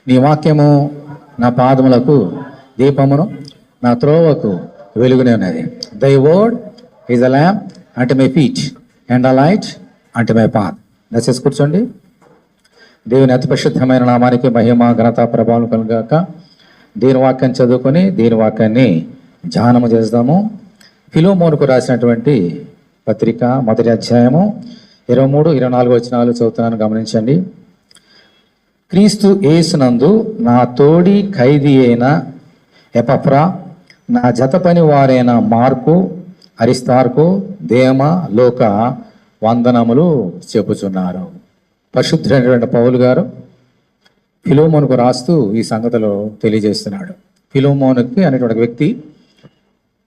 నీ వాక్యము నా పాదములకు దీపమును, నా త్రోవకు వెలుగునే ఉన్నది. Thy word is a lamp అంటే my feet and a light అంటే మై పాత్. దయచేసి కూర్చోండి. దేవుని అతి పరిశుద్ధమైన నామానికి మహిమ, ఘనత, ప్రభావం కలుగాక. దీని వాక్యం చదువుకొని దీని వాక్యాన్ని ధ్యానము చేద్దాము. ఫిలోమోనుకు రాసినటువంటి పత్రిక మొదటి అధ్యాయము 23-24 వచనాలు చదువుతున్నాను, గమనించండి. క్రీస్తు యేసునందు నా తోడి ఖైదీ అయిన ఎపఫ్రా, నా జత పని వారైన మార్కు, అరిస్తార్కు, దేమ, లోక వందనములు చెప్పుచున్నారు. పరిశుద్ధుడైనటువంటి పౌలు గారు ఫిలోమోనుకు రాస్తూ ఈ సంగతులు తెలియజేస్తున్నాడు. ఫిలోమోనుకి అనేటువంటి వ్యక్తి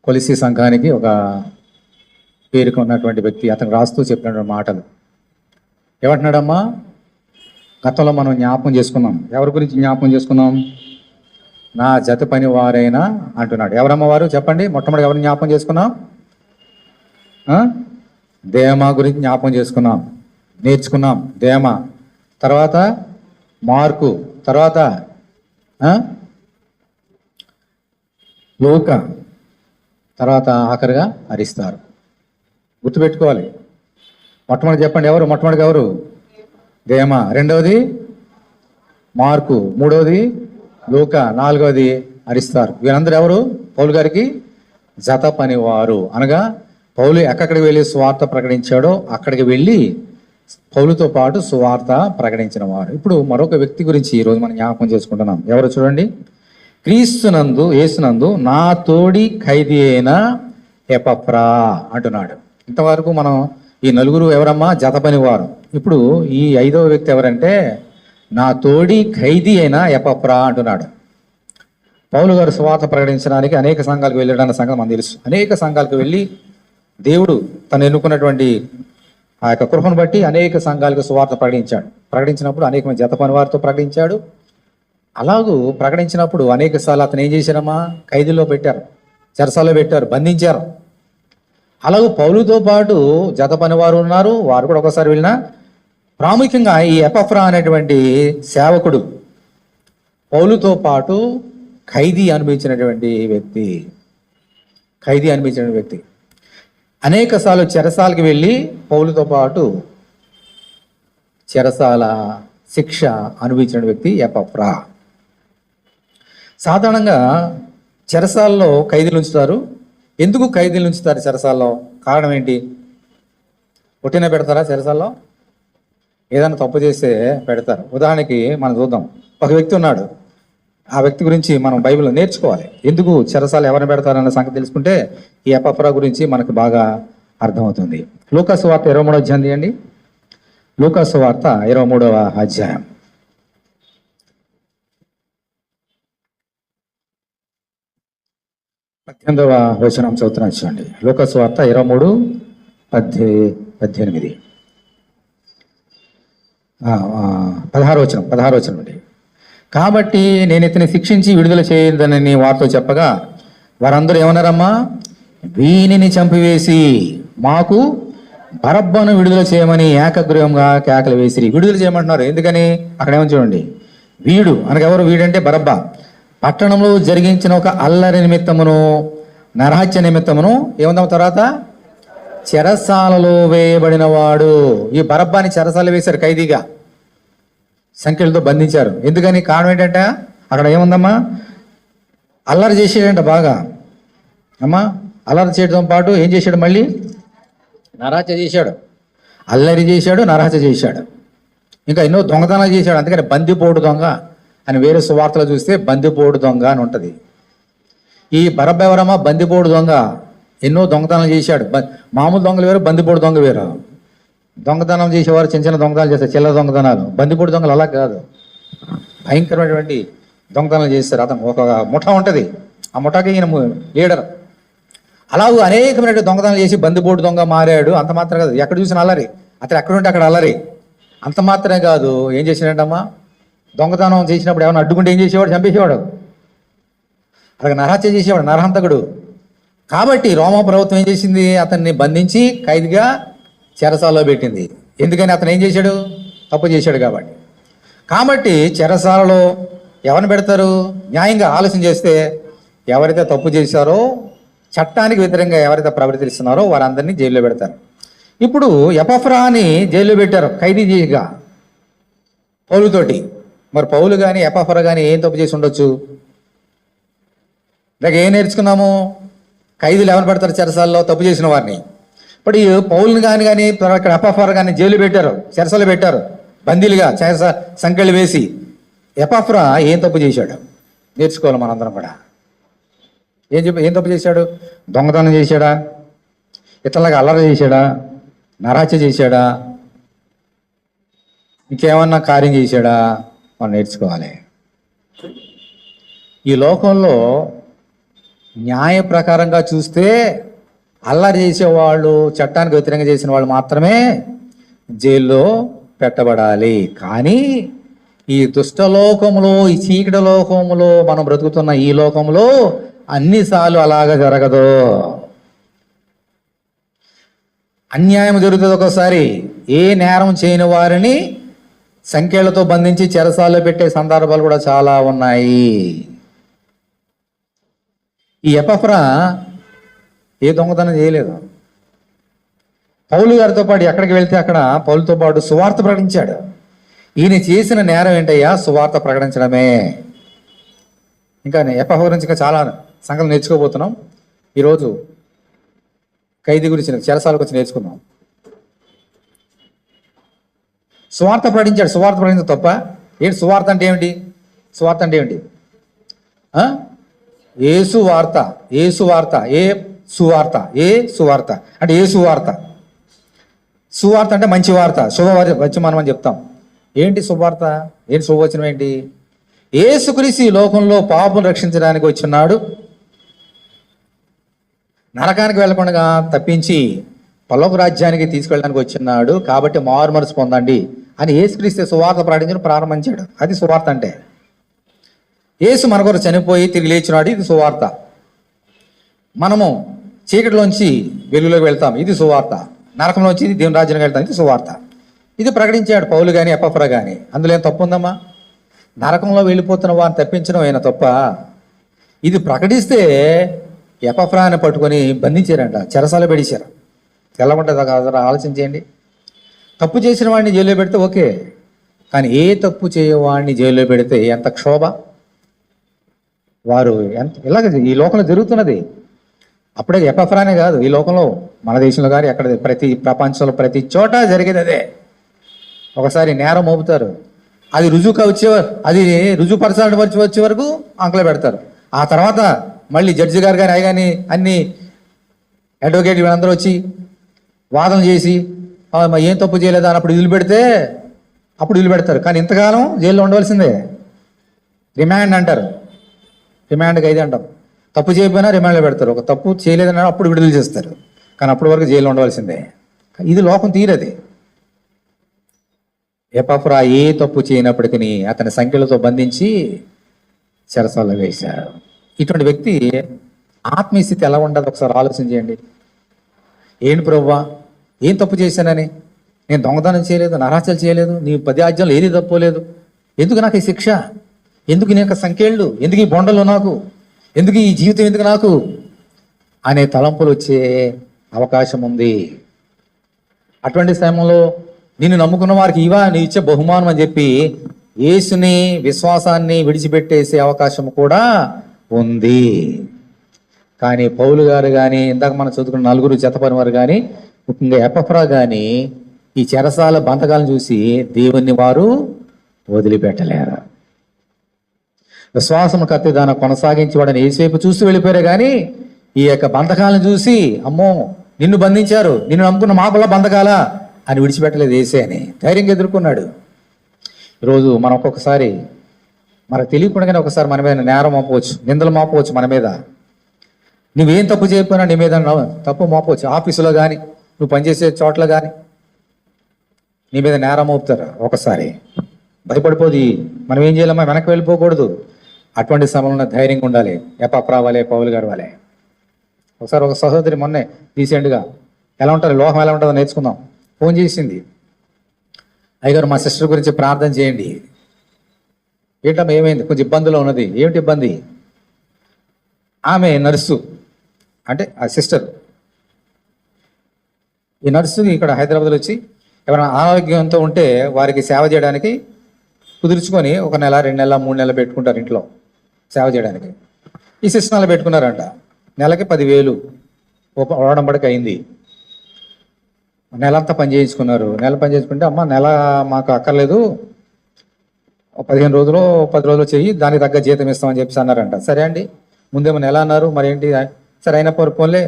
కొలిసి సంఘానికి ఒక పేరుకు ఉన్నటువంటి వ్యక్తి. అతను రాస్తూ చెప్పినటువంటి మాటలు ఏమంటున్నాడమ్మా? గతంలో మనం జ్ఞాపకం చేసుకున్నాం. ఎవరి గురించి జ్ఞాపకం చేసుకున్నాం? నా జత పని వారైనా అంటున్నాడు. ఎవరమ్మ వారు చెప్పండి? మొట్టమొదటి ఎవరిని జ్ఞాపకం చేసుకున్నాం? దేమ గురించి జ్ఞాపకం చేసుకున్నాం, నేర్చుకున్నాం. దేమ తర్వాత మార్కు, తర్వాత లోక, తర్వాత ఆఖరిగా అరిస్తారు. గుర్తుపెట్టుకోవాలి. మొట్టమొదటి చెప్పండి, ఎవరు మొట్టమొదటి? ఎవరు? దేమ. రెండవది మార్కు. మూడవది లోక. నాలుగవది అరిస్తారు. వీరందరూ ఎవరు? పౌలు గారికి జత పనివారు. అనగా పౌలు ఎక్కడికి వెళ్ళి సువార్త ప్రకటించాడో అక్కడికి వెళ్ళి పౌలుతో పాటు సువార్త ప్రకటించిన వారు. ఇప్పుడు మరొక వ్యక్తి గురించి ఈరోజు మనం జ్ఞాపకం చేసుకుంటున్నాం. ఎవరు చూడండి? క్రీస్తునందు, యేసునందు నా తోడి ఖైదీ అయిన ఎపఫ్రా అంటున్నాడు. ఇంతవరకు మనం ఈ నలుగురు ఎవరమ్మా? జత పనివారు. ఇప్పుడు ఈ ఐదవ వ్యక్తి ఎవరంటే నా తోడి ఖైదీ అయిన ఎపఫ్రా అంటున్నాడు. పౌలు గారు సువార్త ప్రకటించడానికి అనేక సంఘాలకు వెళ్ళడానికి సంఘం మనకు తెలుసు. అనేక సంఘాలకు వెళ్ళి దేవుడు తను ఎన్నుకున్నటువంటి ఆ యొక్క కృపను బట్టి అనేక సంఘాలకు సువార్త ప్రకటించాడు. ప్రకటించినప్పుడు అనేక మంది జత పని వారితో ప్రకటించాడు. అలాగూ ప్రకటించినప్పుడు అనేక సార్లు అతను ఏం చేశారమ్మా? ఖైదీలో పెట్టారు, చెరసాల్లో పెట్టారు, బంధించారు. అలాగూ పౌలుతో పాటు జత పనివారు ఉన్నారు. వారు కూడా ఒకసారి వెళ్ళినా ప్రాముఖ్యంగా ఈ ఎపఫ్రా అనేటువంటి సేవకుడు పౌలుతో పాటు ఖైదీ అనిపించినటువంటి వ్యక్తి. ఖైదీ అనిపించిన వ్యక్తి అనేక సార్లు చెరసాలకి వెళ్ళి పౌలుతో పాటు చెరసాల శిక్ష అనుభవించిన వ్యక్తి ఎపఫ్రా. సాధారణంగా చెరసాలలో ఖైదీలు ఉంచుతారు. ఎందుకు ఖైదీలు ఉంచుతారు చెరసాల్లో? కారణం ఏంటి? పుట్టిన పెడతారా చెరసాల్లో? ఏదైనా తప్పు చేస్తే పెడతారు. ఉదాహరణకి మనం చూద్దాం. ఒక వ్యక్తి ఉన్నాడు. ఆ వ్యక్తి గురించి మనం బైబిల్లో నేర్చుకోవాలి. ఎందుకు చెరసాలు ఎవరిని పెడతారన్న సంగతి తెలుసుకుంటే ఈ ఎపఫ్రా గురించి మనకు బాగా అర్థమవుతుంది. లూకాసు వార్త 23వ అధ్యాయం తీయండి. లూకాసు వార్త 23వ అధ్యాయం 18వ వచనం చదువుతున్నా చూడండి. లూకాసు వార్త 23:18 16వ వచనం అండి. కాబట్టి నేను ఇతని శిక్షించి విడుదల చేయదని వారితో చెప్పగా వారందరూ ఏమన్నారమ్మా? వీనిని చంపివేసి మాకు బరబ్బను విడుదల చేయమని ఏకగ్రీవంగా కేకలు వేసిరి. విడుదల చేయమంటున్నారు. ఎందుకని? అక్కడ ఏమని చూడండి. వీడు అనగా ఎవరు? వీడంటే బరబ్బా. పట్టణంలో జరిగించిన ఒక అల్లరి నిమిత్తమును, నరహత్య నిమిత్తమును ఏముందాం తర్వాత చెరసాలలో వేయబడిన వాడు. ఈ బరబ్బాని చెరసాల వేశారు, ఖైదీగా సంఖ్యలతో బంధించారు. ఎందుకని? కారణం ఏంటంటే అక్కడ ఏముందమ్మా? అల్లరి చేసాడంట బాగా. అమ్మా అల్లరి చేయడంతో పాటు ఏం చేశాడు? మళ్ళీ నరహత్య చేశాడు. అల్లరి చేశాడు, నరహత్య చేశాడు, ఇంకా ఎన్నో దొంగతనాలు చేశాడు. అందుకని బందిపోటు దొంగ అని వేరే సువార్తలు చూస్తే బందిపోటు దొంగ అని ఉంటుంది. ఈ బరబ్బ ఎవరమ్మా? బందిపోటు దొంగ. ఎన్నో దొంగతనాలు చేశాడు. మామూలు దొంగలు వేరు, బందిపోటు దొంగ వేరు. దొంగతనం చేసేవారు చిన్న చిన్న దొంగతనాలు చేస్తారు, చిల్లర దొంగతనాలు. బందిపోటు దొంగలు అలా కాదు, భయంకరమైనటువంటి దొంగతనాలు చేస్తారు. అతను ఒక ముఠా ఉంటుంది, ఆ ముఠాకి ఈయన లీడర్. అలాగూ అనేకమైన దొంగతనాలు చేసి బందిపోటు దొంగ మారాడు. అంత మాత్రం కాదు, ఎక్కడ చూసిన అల్లరి. అతను ఎక్కడుంటే అక్కడ అల్లరి. అంత మాత్రమే కాదు, ఏం చేసినట్టమ్మా? దొంగతనం చేసినప్పుడు ఏమైనా అడ్డుకుంటే ఏం చేసేవాడు? చంపేసేవాడు. అలాగే నరహత్య చేసేవాడు, నరహంతకుడు. కాబట్టి రోమా ప్రభుత్వం ఏం చేసింది? అతన్ని బంధించి ఖైదీగా చెరసాలలో పెట్టింది. ఎందుకని? అతను ఏం చేశాడు? తప్పు చేశాడు కాబట్టి. చెరసాలలో ఎవరిని పెడతారు? న్యాయంగా ఆలోచన చేస్తే ఎవరైతే తప్పు చేశారో, చట్టానికి వ్యతిరేకంగా ఎవరైతే ప్రవర్తిస్తున్నారో వారందరినీ జైల్లో పెడతారు. ఇప్పుడు ఎపఫ్రాని జైల్లో పెట్టారు ఖైదీగా పౌలుతోటి. మరి పౌలు కానీ ఎపఫ్రా కానీ ఏం తప్పు చేసి ఉండొచ్చు? లేక ఏం నేర్చుకున్నాము? ఖైదీలు ఎవరు పెడతారు చెరసాల్లో? తప్పు చేసిన వారిని. ఇప్పుడు ఈ పౌలుని కానీ ఇక్కడ ఎపఫ్రా కానీ జైలు పెట్టారు, చెరసాలు పెట్టారు, బందీలుగా సంఖ్యలు వేసి. ఎపఫ్రా ఏం తప్పు చేశాడు? నేర్చుకోవాలి మనందరం కూడా. ఏం తప్పు చేశాడు? దొంగతనం చేశాడా? ఇతరులాగా అల్లరి చేశాడా? నరహత్య చేశాడా? ఇంకేమన్నా కార్యం చేశాడా? మనం నేర్చుకోవాలి. ఈ లోకంలో న్యాయ ప్రకారంగా చూస్తే అల్లరి చేసేవాళ్ళు, చట్టానికి వ్యతిరేకంగా చేసిన వాళ్ళు మాత్రమే జైల్లో పెట్టబడాలి. కానీ ఈ దుష్టలోకములో, ఈ చీకటి లోకములో మనం బ్రతుకుతున్న ఈ లోకంలో అన్నిసార్లు అలాగా జరగదు. అన్యాయం జరుగుతుంది ఒకసారి. ఏ నేరం చేయని వారిని సంఖ్యలతో బంధించి చెరసాల్లో పెట్టే సందర్భాలు కూడా చాలా ఉన్నాయి. ఈ ఎపఫ్రా ఏ దొంగతనం చేయలేదు. పౌలు గారితో పాటు ఎక్కడికి వెళ్తే అక్కడ పౌలుతో పాటు సువార్త ప్రకటించాడు. ఈయన చేసిన నేరం ఏంటయ్యా? సువార్త ప్రకటించడమే. ఇంకా ఎపఫ్రా గురించి ఇంకా చాలా సంగతులు నేర్చుకోబోతున్నాం. ఈరోజు ఖైదీ గురించి, చెరసాలకు వచ్చి నేర్చుకున్నాం. సువార్త ప్రకటించాడు. సువార్త ప్రకటించడం తప్ప? ఏంటి సువార్త అంటే ఏమిటి? సువార్త అంటే ఏమిటి? యేసు వార్త. యేసు వార్త. ఏ సువార్త? ఏ సువార్త అంటే ఏ సువార్త? సువార్త అంటే మంచి వార్త, శుభవచనం అని చెప్తాం. ఏంటి శుభవార్త? ఏంటి శుభవచనం? ఏంటి? యేసుక్రీస్తు ఈ లోకంలో పాపం రక్షించడానికి వచ్చినాడు, నరకానికి వెళ్ళకుండా తప్పించి పరలోక రాజ్యానికి తీసుకెళ్ళడానికి వచ్చినాడు, కాబట్టి మారు మనసు పొందండి అని యేసుక్రీస్తు సువార్త ప్రకటించడం ప్రారంభించాడు. అది సువార్త అంటే. యేసు మన కొరకు చనిపోయి తిరిగి లేచినాడు, ఇది సువార్త. మనము చీకటిలోంచి వెలుగులోకి వెళ్తాం, ఇది సువార్త. నరకంలోంచి దేవుని రాజ్యానికి వెళ్తాం, ఇది సువార్త. ఇది ప్రకటించాడు పౌలు కానీ ఎపఫ్రా కానీ. అందులో ఏం తప్పు ఉందమ్మా? నరకంలో వెళ్ళిపోతున్న వారిని తప్పించడం అయినా తప్ప? ఇది ప్రకటిస్తే ఎపఫ్రాని పట్టుకొని బంధించారంట, చెరసాల పెడిచారు. ఎలా ఉంటుంది కదా? ఆలోచించేయండి. తప్పు చేసిన వాడిని జైల్లో పెడితే ఓకే, కానీ ఏ తప్పు చేయవాడిని జైల్లో పెడితే ఎంత క్షోభ. వారు ఇలాగ ఈ లోకంలో జరుగుతున్నది. అప్పుడే ఎపఫ్రానే కాదు, ఈ లోకంలో మన దేశంలో కానీ ఎక్కడ ప్రతి ప్రపంచంలో ప్రతి చోట జరిగేది అదే. ఒకసారి నేరం మోపుతారు, అది అది రుజువుపరచాలని వచ్చే వరకు అంకలో పెడతారు. ఆ తర్వాత మళ్ళీ జడ్జి గారు కానీ కానీ అన్ని అడ్వకేట్ వీళ్ళందరూ వచ్చి వాదన చేసి ఏం తప్పు చేయలేదా అని అప్పుడు వదిలిపెడతారు. కానీ ఇంతకాలం జైల్లో ఉండవలసిందే. రిమాండ్ అంటారు, రిమాండ్ ఖైదీ అంటాం. తప్పు చేయకపోయినా రిమాండ్లో పెడతారు. ఒక తప్పు చేయలేదని అప్పుడు విడుదల చేస్తారు, కానీ అప్పటి వరకు జైల్లో ఉండవలసిందే. ఇది లోకం తీరది. ఎపఫ్రా ఏ తప్పు చేయనప్పటికీ అతని సంఖ్యలతో బంధించి చెరసాల్లో వేశారు. ఇటువంటి వ్యక్తి ఆత్మీయ స్థితి ఎలా ఉండదు ఒకసారి ఆలోచన చేయండి. ఏంటి ప్రభువా, ఏం తప్పు చేశానని? నేను దొంగతనం చేయలేదు, నరహత్యలు చేయలేదు, నీ 10 ఆజ్ఞలు ఏది తప్పులేదు, ఎందుకు నాకు ఈ శిక్ష? ఎందుకు నీ యొక్క సంఖ్యలు? ఎందుకు ఈ బొండలు నాకు? ఎందుకు ఈ జీవితం? ఎందుకు నాకు అనే తలంపులు వచ్చే అవకాశం ఉంది. అటువంటి సమయంలో నిన్ను నమ్ముకున్న వారికి నీ ఇచ్చే బహుమానం అని చెప్పి యేసుని, విశ్వాసాన్ని విడిచిపెట్టేసే అవకాశం కూడా ఉంది. కానీ పౌలు గారు కానీ, ఇందాక మనం చదువుకున్న 4 జతపని వారు కానీ, ముఖ్యంగా ఎపఫ్రా కానీ ఈ చెరసాల బంధకాలను చూసి దేవుణ్ణి వారు వదిలిపెట్టలేరు. విశ్వాసం కత్తిదాన కొనసాగించి వాడిని యేసువైపు చూస్తూ వెళ్ళిపోయారు. కానీ ఈ యొక్క బంధకాలను చూసి అమ్మో నిన్ను బంధించారు, నిన్ను నమ్ముకున్న మాకులా బంధకాలా అని విడిచిపెట్టలేదు యేసే అని ధైర్యంగా ఎదుర్కొన్నాడు. ఈరోజు మనం ఒక్కొక్కసారి మనకు తెలియకుండానే ఒకసారి మన మీద నేరం మోపవచ్చు, నిందలు మోపవచ్చు. మన మీద నువ్వేం తప్పు చేయకపోయినా నీ మీద తప్పు మోపవచ్చు. ఆఫీసులో కానీ, నువ్వు పనిచేసే చోట్ల కానీ నీ మీద నేరం మోపుతారు. ఒకసారి భయపడిపోదు. మనం ఏం చేయాలమ్మా? వెనక్కి వెళ్ళిపోకూడదు. అటువంటి సమయంలో ధైర్యంగా ఉండాలి. ఎపఫ్రా వలే, పౌలు గారు వలే. ఒకసారి ఒక సహోదరి మొన్నే రీసెంట్గా ఎలా ఉంటారు, లోకం ఎలా ఉంటుందో నేర్చుకుందాం, ఫోన్ చేసింది. అయ్యగారు మా సిస్టర్ గురించి ప్రార్థన చేయండి. ఏంటమ్మా ఏమైంది? కొంచెం ఇబ్బందిలో ఉన్నది. ఏమిటి ఇబ్బంది? ఆమె నర్సు, అంటే ఆ సిస్టర్. ఈ నర్సు ఇక్కడ హైదరాబాద్లో వచ్చి ఎవరైనా ఆరోగ్యంతో ఉంటే వారికి సేవ చేయడానికి కుదుర్చుకొని 1 నెల, 2 నెలల, 3 నెలలు పెట్టుకుంటారు ఇంట్లో సేవ చేయడానికి. ఈ సిస్టర్ నెల పెట్టుకున్నారంట. నెలకి 10,000 ఓడంబడికి అయింది. నెలంతా పని చేయించుకున్నారు. నెల పని చేసుకుంటే, అమ్మ నెల మాకు అక్కర్లేదు, 15 రోజులు 10 రోజులు చెయ్యి, దానికి తగ్గ జీతం ఇస్తామని చెప్పేసి అన్నారంట. సరే అండి, ముందేమో నెల అన్నారు, మరి ఏంటి? సరే అయినా పోలే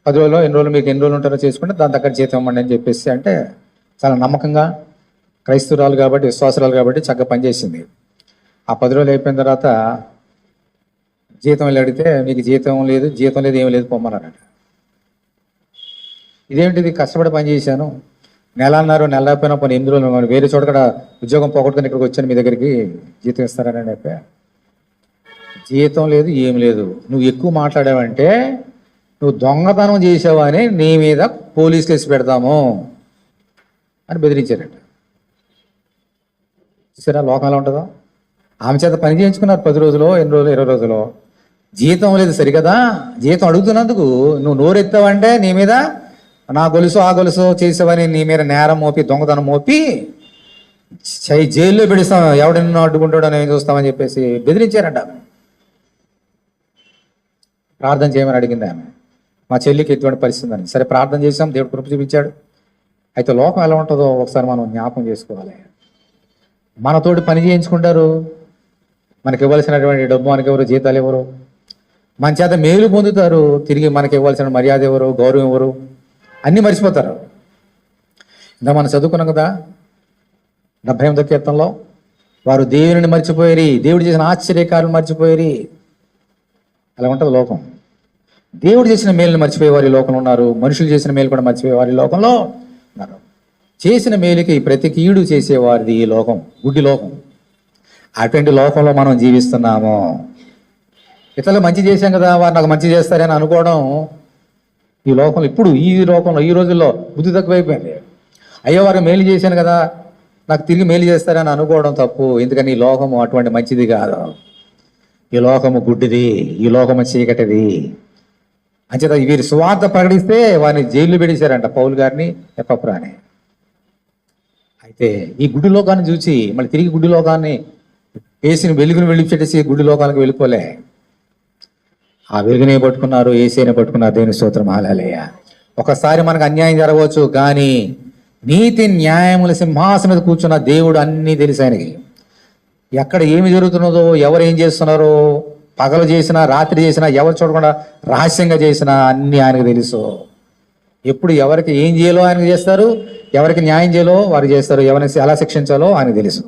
10 రోజులు, ఎన్ని రోజులు మీకు ఎన్ని రోజులు ఉంటారో చేసుకుంటే దాని తగ్గ జీతం ఇవ్వండి అని చెప్పేసి అంటే చాలా నమ్మకంగా క్రైస్తవురాలు కాబట్టి, విశ్వాసురాలు కాబట్టి చక్కగా పనిచేసింది. ఆ 10 రోజులు అయిపోయిన తర్వాత జీతం వెళ్ళి అడిగితే, మీకు జీతం లేదు ఏమీ లేదు, పొమ్మన్నారంట. ఇదేంటిది? కష్టపడి పని చేశాను, నెల అన్నారు, నెల అయిపోయినా పని 8 రోజులు, వేరే చోట కూడా ఉద్యోగం పోగొట్టుకుని ఇక్కడికి వచ్చాను, మీ దగ్గరికి జీతం ఇస్తారని చెప్పి. జీతం లేదు ఏమి లేదు, నువ్వు ఎక్కువ మాట్లాడావంటే నువ్వు దొంగతనం చేసావు అని నీ మీద పోలీస్ కేసు పెడతాము అని బెదిరించారట. చూసారా లోకంలో ఉంటుందో? ఆమె చేత పని చేయించుకున్నారు 10 రోజులు, 8 రోజులు, 20 రోజులు. జీతం లేదు సరికదా, జీతం అడుగుతున్నందుకు నువ్వు నోరెత్తావంటే నీ మీద నా గొలుసు ఆ గొలుసు చేసావని నీ మీద నేరం మోపి, దొంగతనం మోపి జైల్లో పెడిస్తాం, ఎవడెన్నో అడ్డుకుంటాడో నేను చూస్తామని చెప్పేసి బెదిరించారంట. ప్రార్థన చేయమని అడిగింది ఆమె. మా చెల్లికి ఎటువంటి పరిస్థితి అని. సరే ప్రార్థన చేసాం, దేవుడు కృప చూపించాడు. అయితే లోకం ఎలా ఉంటుందో ఒకసారి మనం జ్ఞాపకం చేసుకోవాలి. మనతోటి పని చేయించుకుంటారు, మనకి ఇవ్వాల్సినటువంటి డబ్బు మనకి ఎవరు, జీతాలు ఎవరు, మన చేత మేలు పొందుతారు, తిరిగి మనకి ఇవ్వాల్సిన మర్యాద ఎవరు, గౌరవం ఎవరు, అన్నీ మర్చిపోతారు. ఇంకా మనం చదువుకున్నాం కదా 78వ కీర్తనలో, వారు దేవుని మర్చిపోయేరి, దేవుడు చేసిన ఆశ్చర్యకారులు మర్చిపోయేరి. అలా ఉంటుంది లోకం. దేవుడు చేసిన మేలుని మర్చిపోయే వారి లోకంలో ఉన్నారు, మనుషులు చేసిన మేలు కూడా మర్చిపోయే వారి లోకంలో ఉన్నారు. చేసిన మేలుకి ప్రతి కీడు చేసేవారిది ఈ లోకం, గుడ్డి లోకం. అటువంటి లోకంలో మనం జీవిస్తున్నాము. ఇతరులు మంచి చేశాం కదా, వారు నాకు మంచి చేస్తారని అనుకోవడం ఈ లోకంలో, ఇప్పుడు ఈ లోకంలో ఈ రోజుల్లో బుద్ధి తక్కువైపోయింది. అయ్యో వారు మేలు చేశాను కదా, నాకు తిరిగి మేలు చేస్తారని అనుకోవడం తప్పు. ఎందుకని ఈ లోకము అటువంటి మంచిది కాదు. ఈ లోకము గుడ్డిది, ఈ లోకము చీకటిది. అంచేత వీరి సువార్త ప్రకటిస్తే వారిని జైల్లో పెట్టేశారంట, పౌలు గారిని, ఎపఫ్రాని. అయితే ఈ గుడ్డి లోకాన్ని చూసి మళ్ళీ తిరిగి గుడ్డి లోకాన్ని వేసిన వెలుగుని వెళ్ళిపెట్టేసి గుడ్డి లోకానికి వెళ్ళిపోలే. ఆ వెలుగునే పట్టుకున్నారు, ఏసీని పట్టుకున్నారు. దేవుని స్తోత్రం, హల్లెలూయా. ఒకసారి మనకు అన్యాయం జరగవచ్చు, కానీ నీతి న్యాయముల సింహాసనం మీద కూర్చున్న దేవుడు అన్నీ తెలుసు ఆయనకి. ఎక్కడ ఏమి జరుగుతున్నదో, ఎవరు ఏం చేస్తున్నారో, పగలు చేసినా రాత్రి చేసినా, ఎవరు చూడకుండా రహస్యంగా చేసినా అన్నీ ఆయనకు తెలుసు. ఎప్పుడు ఎవరికి ఏం చేయాలో ఆయనకు చేస్తారు, ఎవరికి న్యాయం చేయాలో వారు చేస్తారు, ఎవరిని ఎలా శిక్షించాలో ఆయనకు తెలుసు.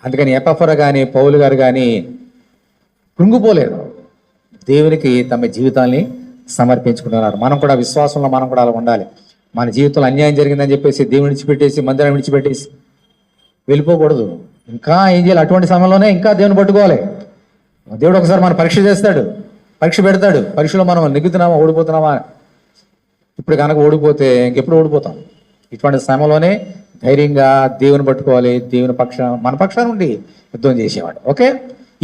అందుకని ఎపఫ్రా కానీ పౌలు గారు కానీ కృంగిపోలేదు, దేవునికి తమ జీవితాన్ని సమర్పించుకుంటున్నారు. మనం కూడా విశ్వాసంలో మనం కూడా అలా ఉండాలి. మన జీవితంలో అన్యాయం జరిగిందని చెప్పేసి దేవుని విడిచిపెట్టేసి, మందిరాన్ని విడిచిపెట్టేసి వెళ్ళిపోకూడదు. ఇంకా ఏం చేయాలి? అటువంటి సమయంలోనే ఇంకా దేవుని పట్టుకోవాలి. దేవుడు ఒకసారి మనం పరీక్ష చేస్తాడు, పరీక్ష పెడతాడు. పరీక్షలో మనం నెగ్గుతున్నామా ఓడిపోతున్నామా? ఇప్పుడు కనుక ఓడిపోతే ఇంకెప్పుడు ఓడిపోతాం. ఇటువంటి సమయంలోనే ధైర్యంగా దేవుని పట్టుకోవాలి. దేవుని మన పక్షాన నుండి యుద్ధం చేసేవాడు. ఓకే,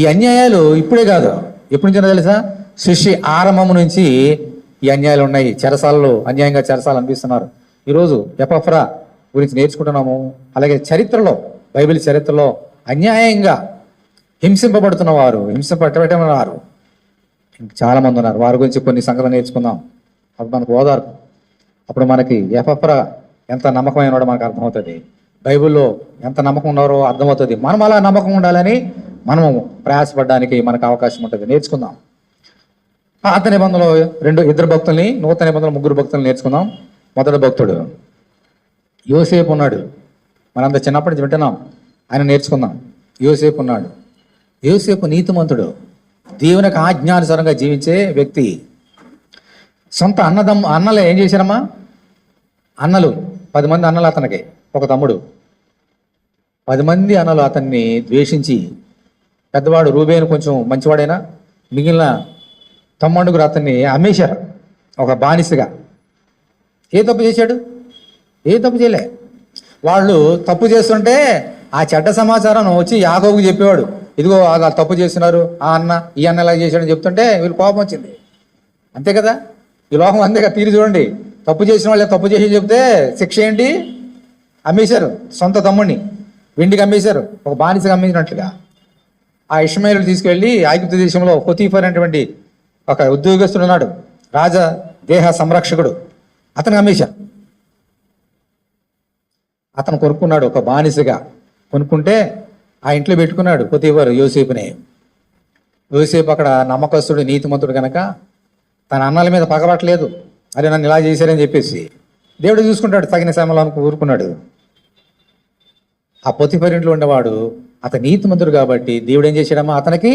ఈ అన్యాయాలు ఇప్పుడే కాదు, ఎప్పటి నుంచో తెలుసా? సృష్టి ఆరంభం నుంచి ఈ అన్యాయాలు ఉన్నాయి. చెరసాలలో అన్యాయంగా చెరసాలు అనిపిస్తున్నారు. ఈరోజు ఎపఫ్రా గురించి నేర్చుకుంటున్నాము. అలాగే చరిత్రలో, బైబిల్ చరిత్రలో అన్యాయంగా హింసింపబడుతున్న వారు, హింసింపబట్టబడినవారు చాలా మంది ఉన్నారు. వారి గురించి కొన్ని సంగతులు నేర్చుకుందాం. అప్పుడు మనకు ఓదార్పు, అప్పుడు మనకి ఎపఫ్రా ఎంత నమ్మకమైనడో మనకు అర్థమవుతుంది. బైబిల్లో ఎంత నమ్మకం ఉన్నారో అర్థమవుతుంది. మనం అలా నమ్మకం ఉండాలని మనము ప్రయాసపడడానికి మనకు అవకాశం ఉంటుంది. నేర్చుకుందాం. పాత నిబంధనలో ఇద్దరు భక్తుల్ని, నూతన నిబంధనలో 3 భక్తుల్ని నేర్చుకుందాం. మొదటి భక్తుడు యోసేపు ఉన్నాడు. మనంతా చిన్నప్పటి నుంచి వింటున్నాం, ఆయన నేర్చుకుందాం. యోసేపు ఉన్నాడు. యోసేపు నీతిమంతుడు, దేవునికి ఆజ్ఞానుసారంగా జీవించే వ్యక్తి. సొంత అన్నలు ఏం చేశారమ్మా? అన్నలు 10 మంది అన్నలు అతనికి, ఒక తమ్ముడు. 10 మంది అన్నలు అతన్ని ద్వేషించి, పెద్దవాడు రూబేను కొంచెం మంచివాడైనా మిగిలిన తమ్ముడుగురు అతన్ని అమ్మేశారు ఒక బానిసగా. ఏ తప్పు చేశాడు? ఏ తప్పు చేయలే. వాళ్ళు తప్పు చేస్తుంటే ఆ చెడ్డ సమాచారం వచ్చి యాకోబుకి చెప్పేవాడు. ఇదిగో వాళ్ళు తప్పు చేస్తున్నారు, ఆ అన్న ఈ అన్న ఇలా చేశాడని చెప్తుంటే వీళ్ళు కోపం వచ్చింది. అంతే కదా, ఈ లోకం అంతే కదా. తీరు చూడండి, తప్పు చేసిన వాళ్ళు తప్పు చేసి చెప్తే శిక్ష ఏంటి? అమ్మేశారు సొంత తమ్ముడిని, వెండికి అమ్మేశారు, ఒక బానిసగా అమ్మేసినట్లుగా. ఆ ఇష్మాయేలుని తీసుకెళ్ళి ఐగుప్తు దేశంలో పొతీఫర్ అనేటువంటి ఒక ఉద్యోగస్తుడు ఉన్నాడు, రాజా దేహ సంరక్షకుడు, అతను అమ్మేశారు. అతను కొనుక్కున్నాడు, ఒక బానిసగా కొనుక్కుంటే ఆ ఇంట్లో పెట్టుకున్నాడు పొతీఫర్ యోసేపుని. యోసేపు అక్కడ నమ్మకస్తుడు, నీతిమంతుడు కనుక తన అన్నల మీద పగబట్టలేదు. అరే నన్ను ఇలా చేశారని చెప్పేసి దేవుడు చూసుకుంటాడు, తగిన సమయంలో ఊరుకున్నాడు. ఆ పొతీఫర్ ఇంట్లో ఉండేవాడు అతను నీతిమంతుడు కాబట్టి దేవుడు ఏం చేశాడమ్మా, అతనికి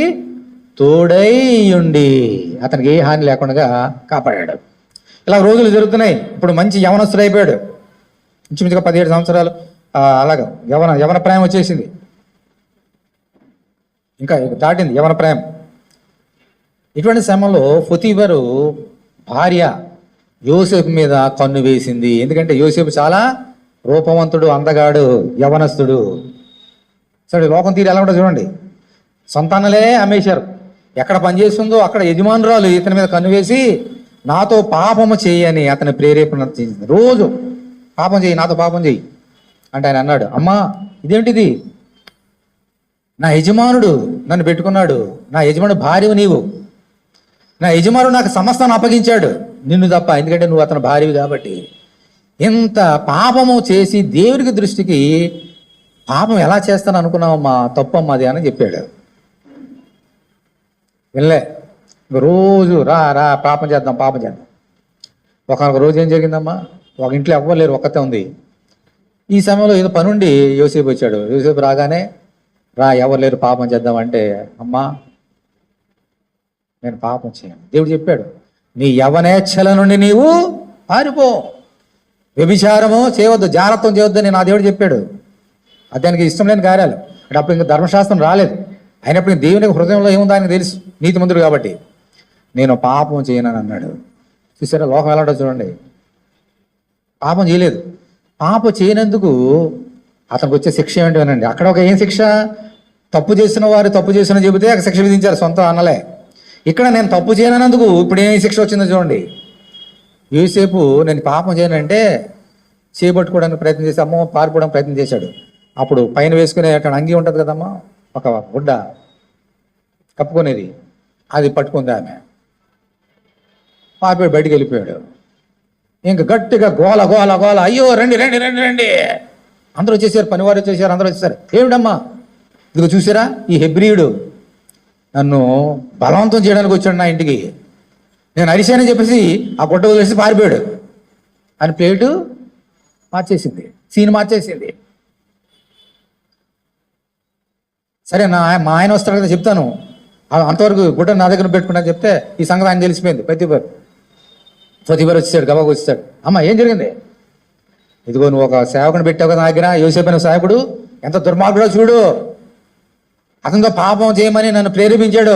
తోడై ఉండి అతనికి ఏ హాని లేకుండా కాపాడాడు. ఇలా రోజులు జరుగుతున్నాయి. ఇప్పుడు మంచి యవనస్తుడు అయిపోయాడు, ఇంచుమించుగా 17 సంవత్సరాలు అలాగా యవన ప్రాయం వచ్చేసింది, ఇంకా దాటింది యవన ప్రాయం. ఇటువంటి సమయంలో పొతీఫరు భార్య యోసేపు మీద కన్ను వేసింది. ఎందుకంటే యోసేపు చాలా రూపవంతుడు, అందగాడు, యవనస్తుడు. సరే లోకం తీరు ఎలా ఉంటుందో చూడండి. సంతానలే అమ్మేశారు. ఎక్కడ పనిచేస్తుందో అక్కడ యజమానురాలు ఇతని మీద కన్ను వేసి నాతో పాపము చేయని అతని ప్రేరేపణ చేసింది. రోజు పాపం చేయి, నాతో పాపం చేయి అంటే ఆయన అన్నాడు, అమ్మా ఇదేంటిది, నా యజమానుడు నన్ను పెట్టుకున్నాడు, నా యజమానుడు భార్యవు నీవు, నా యజమానుడు నాకు సమస్తాన్ని అప్పగించాడు నిన్ను తప్ప, ఎందుకంటే నువ్వు అతని భార్యవి కాబట్టి. ఇంత పాపము చేసి దేవుడికి దృష్టికి పాపం ఎలా చేస్తాను అనుకున్నావమ్మా, తప్పమ్మా అది అని చెప్పాడు. వెళ్ళే రోజు రా రా పాపం చేద్దాం పాపం చేద్దాం. ఒక రోజు ఏం జరిగిందమ్మా, ఒక ఇంట్లో ఎవ్వలేరు, ఒక్కతే ఉంది. ఈ సమయంలో ఏదో పనుండి యోసేపు వచ్చాడు. యోసేపు రాగానే రా ఎవరు లేరు పాపం చేద్దాం అంటే, అమ్మా నేను పాపం చేయను. దేవుడు చెప్పాడు, నీ యవనేచ్ఛల నుండి నీవు పారిపో, వ్యభిచారము చేయవద్దు, జాగ్రత్తం చేయవద్దు అని నా దేవుడు చెప్పాడు. అది దానికి ఇష్టం లేని కార్యాలు. అంటే అప్పుడు ఇంకా ధర్మశాస్త్రం రాలేదు, అయినప్పుడు దేవుని హృదయంలో ఏముందో ఆయనకు తెలుసు, నీతిమంతుడు కాబట్టి. నేను పాపం చేయనని అన్నాడు. చూసారా లోకం ఎలా ఉంటుందో చూడండి. పాపం చేయలేదు, పాపం చేయనందుకు అతనికి వచ్చే శిక్ష ఏంటి అనండి. అక్కడ ఒక ఏం శిక్ష, తప్పు చేసిన వారు తప్పు చేసిన చెబితే అక్కడ శిక్ష విధించారు, సొంత అన్నలే. ఇక్కడ నేను తప్పు చేయనందుకు ఇప్పుడు ఏం శిక్ష వచ్చిందో చూడండి. యోసేపు నేను పాపం చేయనంటే చేపట్టుకోవడానికి ప్రయత్నం చేసి అమ్మ పారిపోవడానికి ప్రయత్నం చేశాడు. అప్పుడు పైన వేసుకునే అక్కడ అంగి ఉంటుంది కదమ్మా, ఒక గుడ్డ కప్పుకునేది, అది పట్టుకుంది ఆమె. పారిపోయి బయటికి వెళ్ళిపోయాడు. ఇంక గట్టిగా గోల గోల గోల, అయ్యో రండి రండి రండి రండి, అందరూ వచ్చేసారు, పనివారు వచ్చేసారు, అందరూ వచ్చేసారు. ఏమిటమ్మా ఇదిగో చూసారా, ఈ హెబ్రీయుడు నన్ను బలవంతం చేయడానికి వచ్చాడు నా ఇంటికి, నేను అరిశానని చెప్పేసి ఆ గుడ్డ వదిలేసి పారిపోయాడు అని ప్లేటు మార్చేసింది, సీన్ మార్చేసింది. సరే మా ఆయన వస్తాడు కదా చెప్తాను, అంతవరకు గుడ్డ నా దగ్గర పెట్టుకున్నా చెప్తే ఈ సంగతి ఆయన తెలిసిపోయింది. పొతీఫర్ వచ్చేసాడు, గబాకు వచ్చేసాడు. అమ్మ ఏం జరిగింది, ఇదిగో నువ్వు ఒక సేవకుని పెట్టావు కదా నా దగ్గర, యోసేపు అనే సేవకుడు ఎంత దుర్మార్గుడో చూడు, అతనితో పాపం చేయమని నన్ను ప్రేరేపించాడు,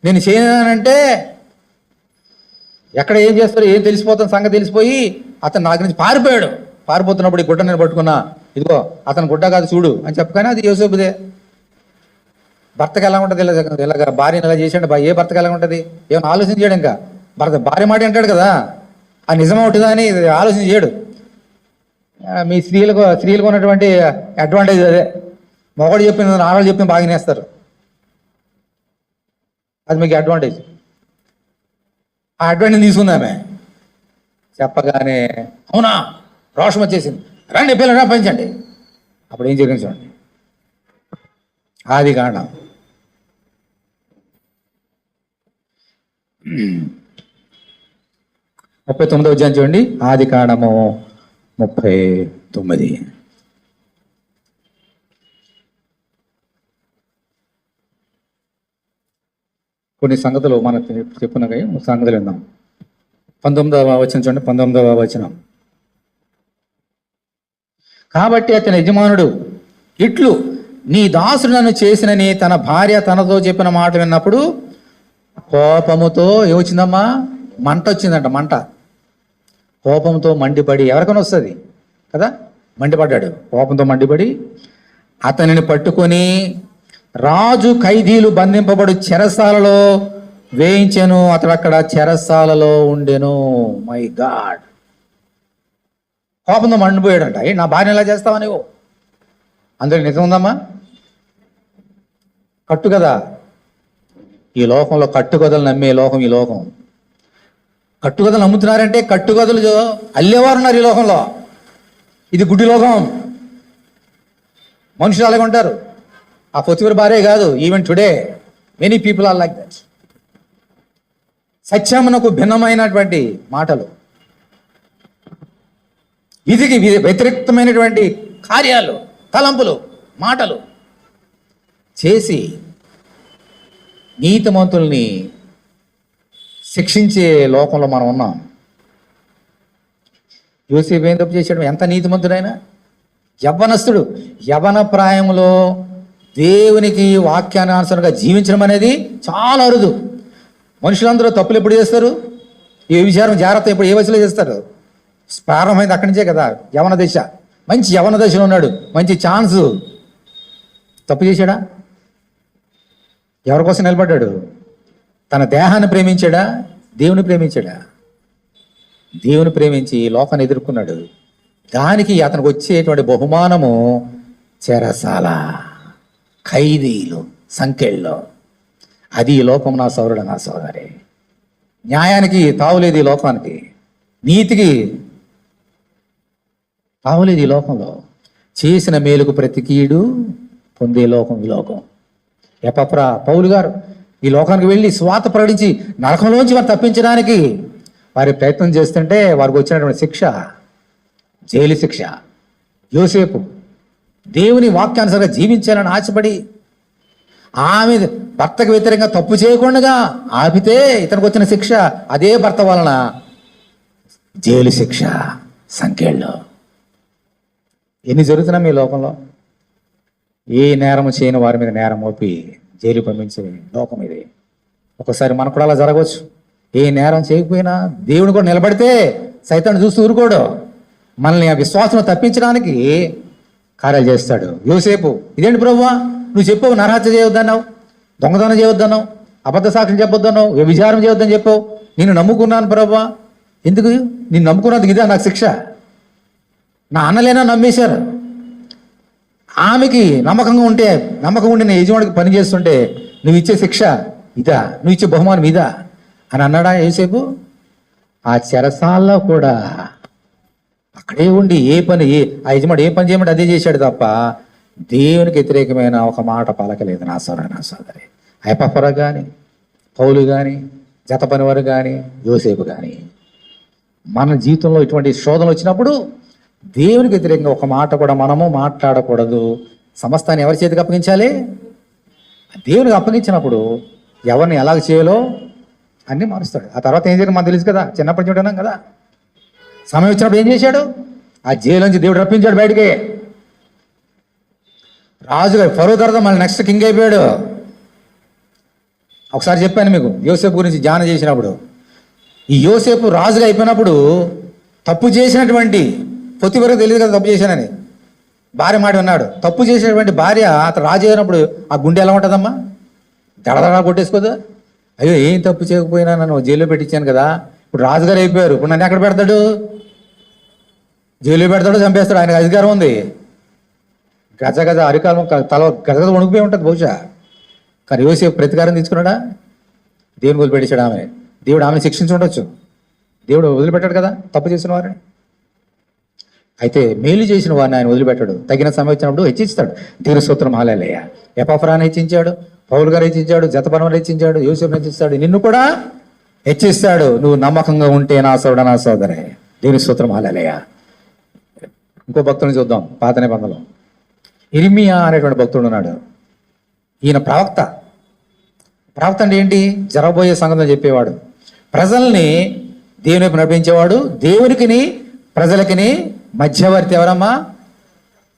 నేను చేయనంటే ఎక్కడ ఏం చేస్తారో ఏం తెలిసిపోతుంది సంగతి తెలిసిపోయి అతను నా నుంచి పారిపోయాడు. పారిపోతున్నప్పుడు ఈ గుడ్డ నేను పట్టుకున్నా, ఇదిగో అతను గుడ్డ కాదు చూడు అని చెప్పగానే అది యోసేపుదే. భర్తకి ఎలా ఉంటుంది, ఇలాగ భార్యను ఎలా చేసాడు, ఏ భర్తకి ఎలా ఉంటుంది, ఏమైనా ఆలోచన చేయడు. ఇంకా భార్య మాట అంటాడు కదా, ఆ నిజం అవుతుందా అని ఆలోచన చేయడు. మీ స్త్రీలకు ఉన్నటువంటి అడ్వాంటేజ్ అదే, మొగడు చెప్పిన ఆడవాళ్ళు చెప్పిన బాగా నేస్తారు, అది మీకు అడ్వాంటేజ్. ఆ అడ్వాంటేజ్ తీసుకుందామే. చెప్పగానే అవునా రోషం వచ్చేసింది, రండి పిల్లలు పెంచండి. అప్పుడు ఏం జరిగింది చూడండి. ఆదికాండం 39వ అధ్యాయం చూడండి. ఆదికాండము 39. కొన్ని సంగతులు మనకు చెప్పున్నాయి, సంగతులు విందాం. 19వ వచనం చూడండి. 19వ వచనం. కాబట్టి అతని యజమానుడు ఇట్లు నీ దాసుడు నన్ను చేసినని తన భార్య తనతో చెప్పిన మాట విన్నప్పుడు కోపముతో ఏమొచ్చిందమ్మా, మంట వచ్చిందంట. మంట కోపంతో మండిపడి, ఎవరికైనా వస్తుంది కదా, మండిపడ్డాడు. కోపంతో మండిపడి అతనిని పట్టుకొని రాజు ఖైదీలు బంధింపబడు చెరసాలలో వేయించెను. అతడు అక్కడ చెరసాలలో ఉండెను. మై గాడ్, కోపంతో మండిపోయాడంట. నా భార్య ఎలా చేస్తావా నువ్వు? అందులో నిజం ఉందమ్మా? కట్టు కదా. ఈ లోకంలో కట్టుకథలు నమ్మే లోకం ఈ లోకం. కట్టుకథలు నమ్ముతున్నారంటే కట్టుకథలు అల్లేవారు ఉన్నారు ఈ లోకంలో. ఇది గుడ్డి లోకం. మనుషులు అలాగే ఉంటారు. ఆ పొత్తివారి భార్య కాదు, even today many people are like that. సత్యమునకు భిన్నమైనటువంటి మాటలు, విధికి వ్యతిరేక్తమైనటువంటి కార్యాలు, తలంపులు, మాటలు చేసి నీతిమంతుల్ని శిక్షించే లోకంలో మనం ఉన్నాం. యోసేపు ఏం తప్పు చేశాడు? ఎంత నీతిమంతుడైనా యవ్వనస్తుడు. యవ్వన ప్రాయంలో దేవునికి వాక్యానుసారంగా జీవించడం అనేది చాలా అరుదు. మనుషులందరూ తప్పులు ఎప్పుడు చేస్తారు? ఏ విచారం జాగ్రత్త ఎప్పుడు ఏ వయసులో చేస్తారు? ప్రారంభమైంది అక్కడి నుంచే కదా. యవన దశ, మంచి యవన దశలో ఉన్నాడు, మంచి ఛాన్స్. తప్పు చేశాడా? ఎవరి కోసం నిలబడ్డాడు? తన దేహాన్ని ప్రేమించాడా? దేవుని ప్రేమించాడా? దేవుని ప్రేమించి లోకాన్ని ఎదుర్కొన్నాడు. దానికి అతనికి వచ్చేటువంటి బహుమానము చెరసాల, ఖైదీలు, సంకెళ్ళు. అది ఈ లోకం నా సౌరుడు, నా సోదరి. న్యాయానికి తావులేదు ఈ లోకానికి, నీతికి తావులేదు ఈ లోకంలో. చేసిన మేలుకు ప్రతి కీడు పొందే లోకం ఈ లోకం. ఎపఫ్రా పౌలు గారు ఈ లోకానికి వెళ్ళి స్వాత ప్రకటించి నరకంలోంచి వారు తప్పించడానికి వారి ప్రయత్నం చేస్తుంటే వారికి వచ్చినటువంటి శిక్ష జైలు శిక్ష. యోసేపు దేవుని వాక్యానుసారంగా జీవించాలని ఆశపడి ఆమె భర్తకు వ్యతిరేకంగా తప్పు చేయకుండా ఆపితే ఇతనికి వచ్చిన శిక్ష అదే భర్త వలన జైలు శిక్ష, సంఖ్యల్లో. ఎన్ని జరుగుతున్నాం ఈ లోకంలో? ఏ నేరము చేయని వారి మీద నేరం మోపి జైలు పంపించే లోకం ఇది. ఒకసారి మనకు కూడా అలా జరగవచ్చు. ఏ నేరం చేయకపోయినా దేవుని కూడా నిలబడితే సైతాన్ని చూస్తూ ఊరుకోడు. మనల్ని ఆ విశ్వాసం తప్పించడానికి కార్యాలు చేస్తాడు. యోసేపు, ఇదేంటి ప్రభువా, నువ్వు చెప్పావు నరహత్య చేయొద్దన్నావు, దొంగతనం చేయొద్దన్నావు, అబద్ధ సాక్ష్యం చెప్పొద్దన్నావు, వ్యభిచారం చేయొద్దని చెప్పావు. నేను నమ్ముకున్నాను ప్రభువా, ఎందుకు నేను నమ్ముకున్నందుకు ఇదా నాకు శిక్ష? నా అన్నలేనా నమ్మేశారు. ఆమెకి నమ్మకంగా ఉంటే, నమ్మకం ఉండి నేను యజమానికి పని చేస్తుంటే నువ్వు ఇచ్చే శిక్ష ఇదా, నువ్వు ఇచ్చే బహుమానం ఇదా అని అన్నాడా యోసేపు? ఆ చెరసాల్లో కూడా అక్కడే ఉండి ఆ యజమాడు ఏ పని చేయమంటే అదే చేశాడు తప్ప దేవునికి వ్యతిరేకమైన ఒక మాట పలకలేదు. నా సోదరి ఎపఫ్రా కానీ, పౌలు కానీ, జత పనివారు కానీ, యోసేపు కానీ. మన జీవితంలో ఇటువంటి శోధనలు వచ్చినప్పుడు దేవునికి వ్యతిరేకంగా ఒక మాట కూడా మనము మాట్లాడకూడదు. సమస్తాన్ని ఎవరి చేతికి అప్పగించాలి? దేవునికి అప్పగించినప్పుడు ఎవరిని ఎలాగ చేయాలో అన్నీ మారుస్తాడు. ఆ తర్వాత ఏం జరిగింది మనకు తెలుసు కదా, చిన్నప్పటి నుంచి ఉంటున్నాం కదా. సమయం వచ్చినప్పుడు ఏం చేశాడు? ఆ జైలు నుంచి దేవుడు రప్పించాడు బయటికి. రాజుగా ఫరో తర్వాత మళ్ళీ నెక్స్ట్ కింగ్ అయిపోయాడు. ఒకసారి చెప్పాను మీకు యోసేపు గురించి ధ్యానం చేసినప్పుడు. ఈ యోసేపు రాజుగా అయిపోయినప్పుడు తప్పు చేసినటువంటి పొత్తివారికి తెలియదు కదా తప్పు చేశానని. భార్య మాట విన్నాడు. తప్పు చేసినటువంటి భార్య అతను రాజు అయినప్పుడు ఆ గుండె ఎలా ఉంటుందమ్మా? దడదడా కొట్టేసుకోదా? అయ్యో ఏం తప్పు చేయకపోయినా నన్ను జైల్లో పెట్టించాను కదా, ఇప్పుడు రాజుగారు అయిపోయారు, ఇప్పుడు నన్ను ఎక్కడ పెడతాడు? జైల్లో పెడతాడో చంపేస్తాడు, ఆయనకు అధికారం ఉంది. గజ అరికాలం తల గజ వణుకుపోయి ఉంటుంది బహుశా. కానీ యోసేపు ప్రతీకారం తీసుకున్నాడా? దేవుని వదిలిపెట్టాడు ఆమె. దేవుడు ఆమెను శిక్షించి ఉండొచ్చు, దేవుడు వదిలిపెట్టాడు కదా తప్పు చేసిన వారిని. అయితే మేలు చేసిన వారిని ఆయన వదిలిపెట్టాడు. తగిన సమయం వచ్చినప్పుడు హెచ్చిస్తాడు. దేవుని స్తోత్రం హల్లెలూయ. ఎపఫ్రాని హెచ్చించాడు, పౌలు గారు హెచ్చించాడు, జతపనవరు హెచ్చించాడు, యోసేపుని హెచ్చిస్తాడు, నిన్ను కూడా హెచ్చిస్తాడు. నువ్వు నమ్మకంగా ఉంటే నా సోదరే. దేవుని స్తోత్రం హల్లెలూయ. ఇంకో భక్తుని చూద్దాం పాత నిబంధనలో. ఇర్మియా అనేటువంటి భక్తుడు ఉన్నాడు. ఈయన ప్రవక్త. ప్రవక్త అంటే ఏంటి? జరగబోయే సంగతి చెప్పేవాడు. ప్రజల్ని దేవుని వైపు నడిపించేవాడు. దేవునికిని ప్రజలకిని మధ్యవర్తి ఎవరమ్మా?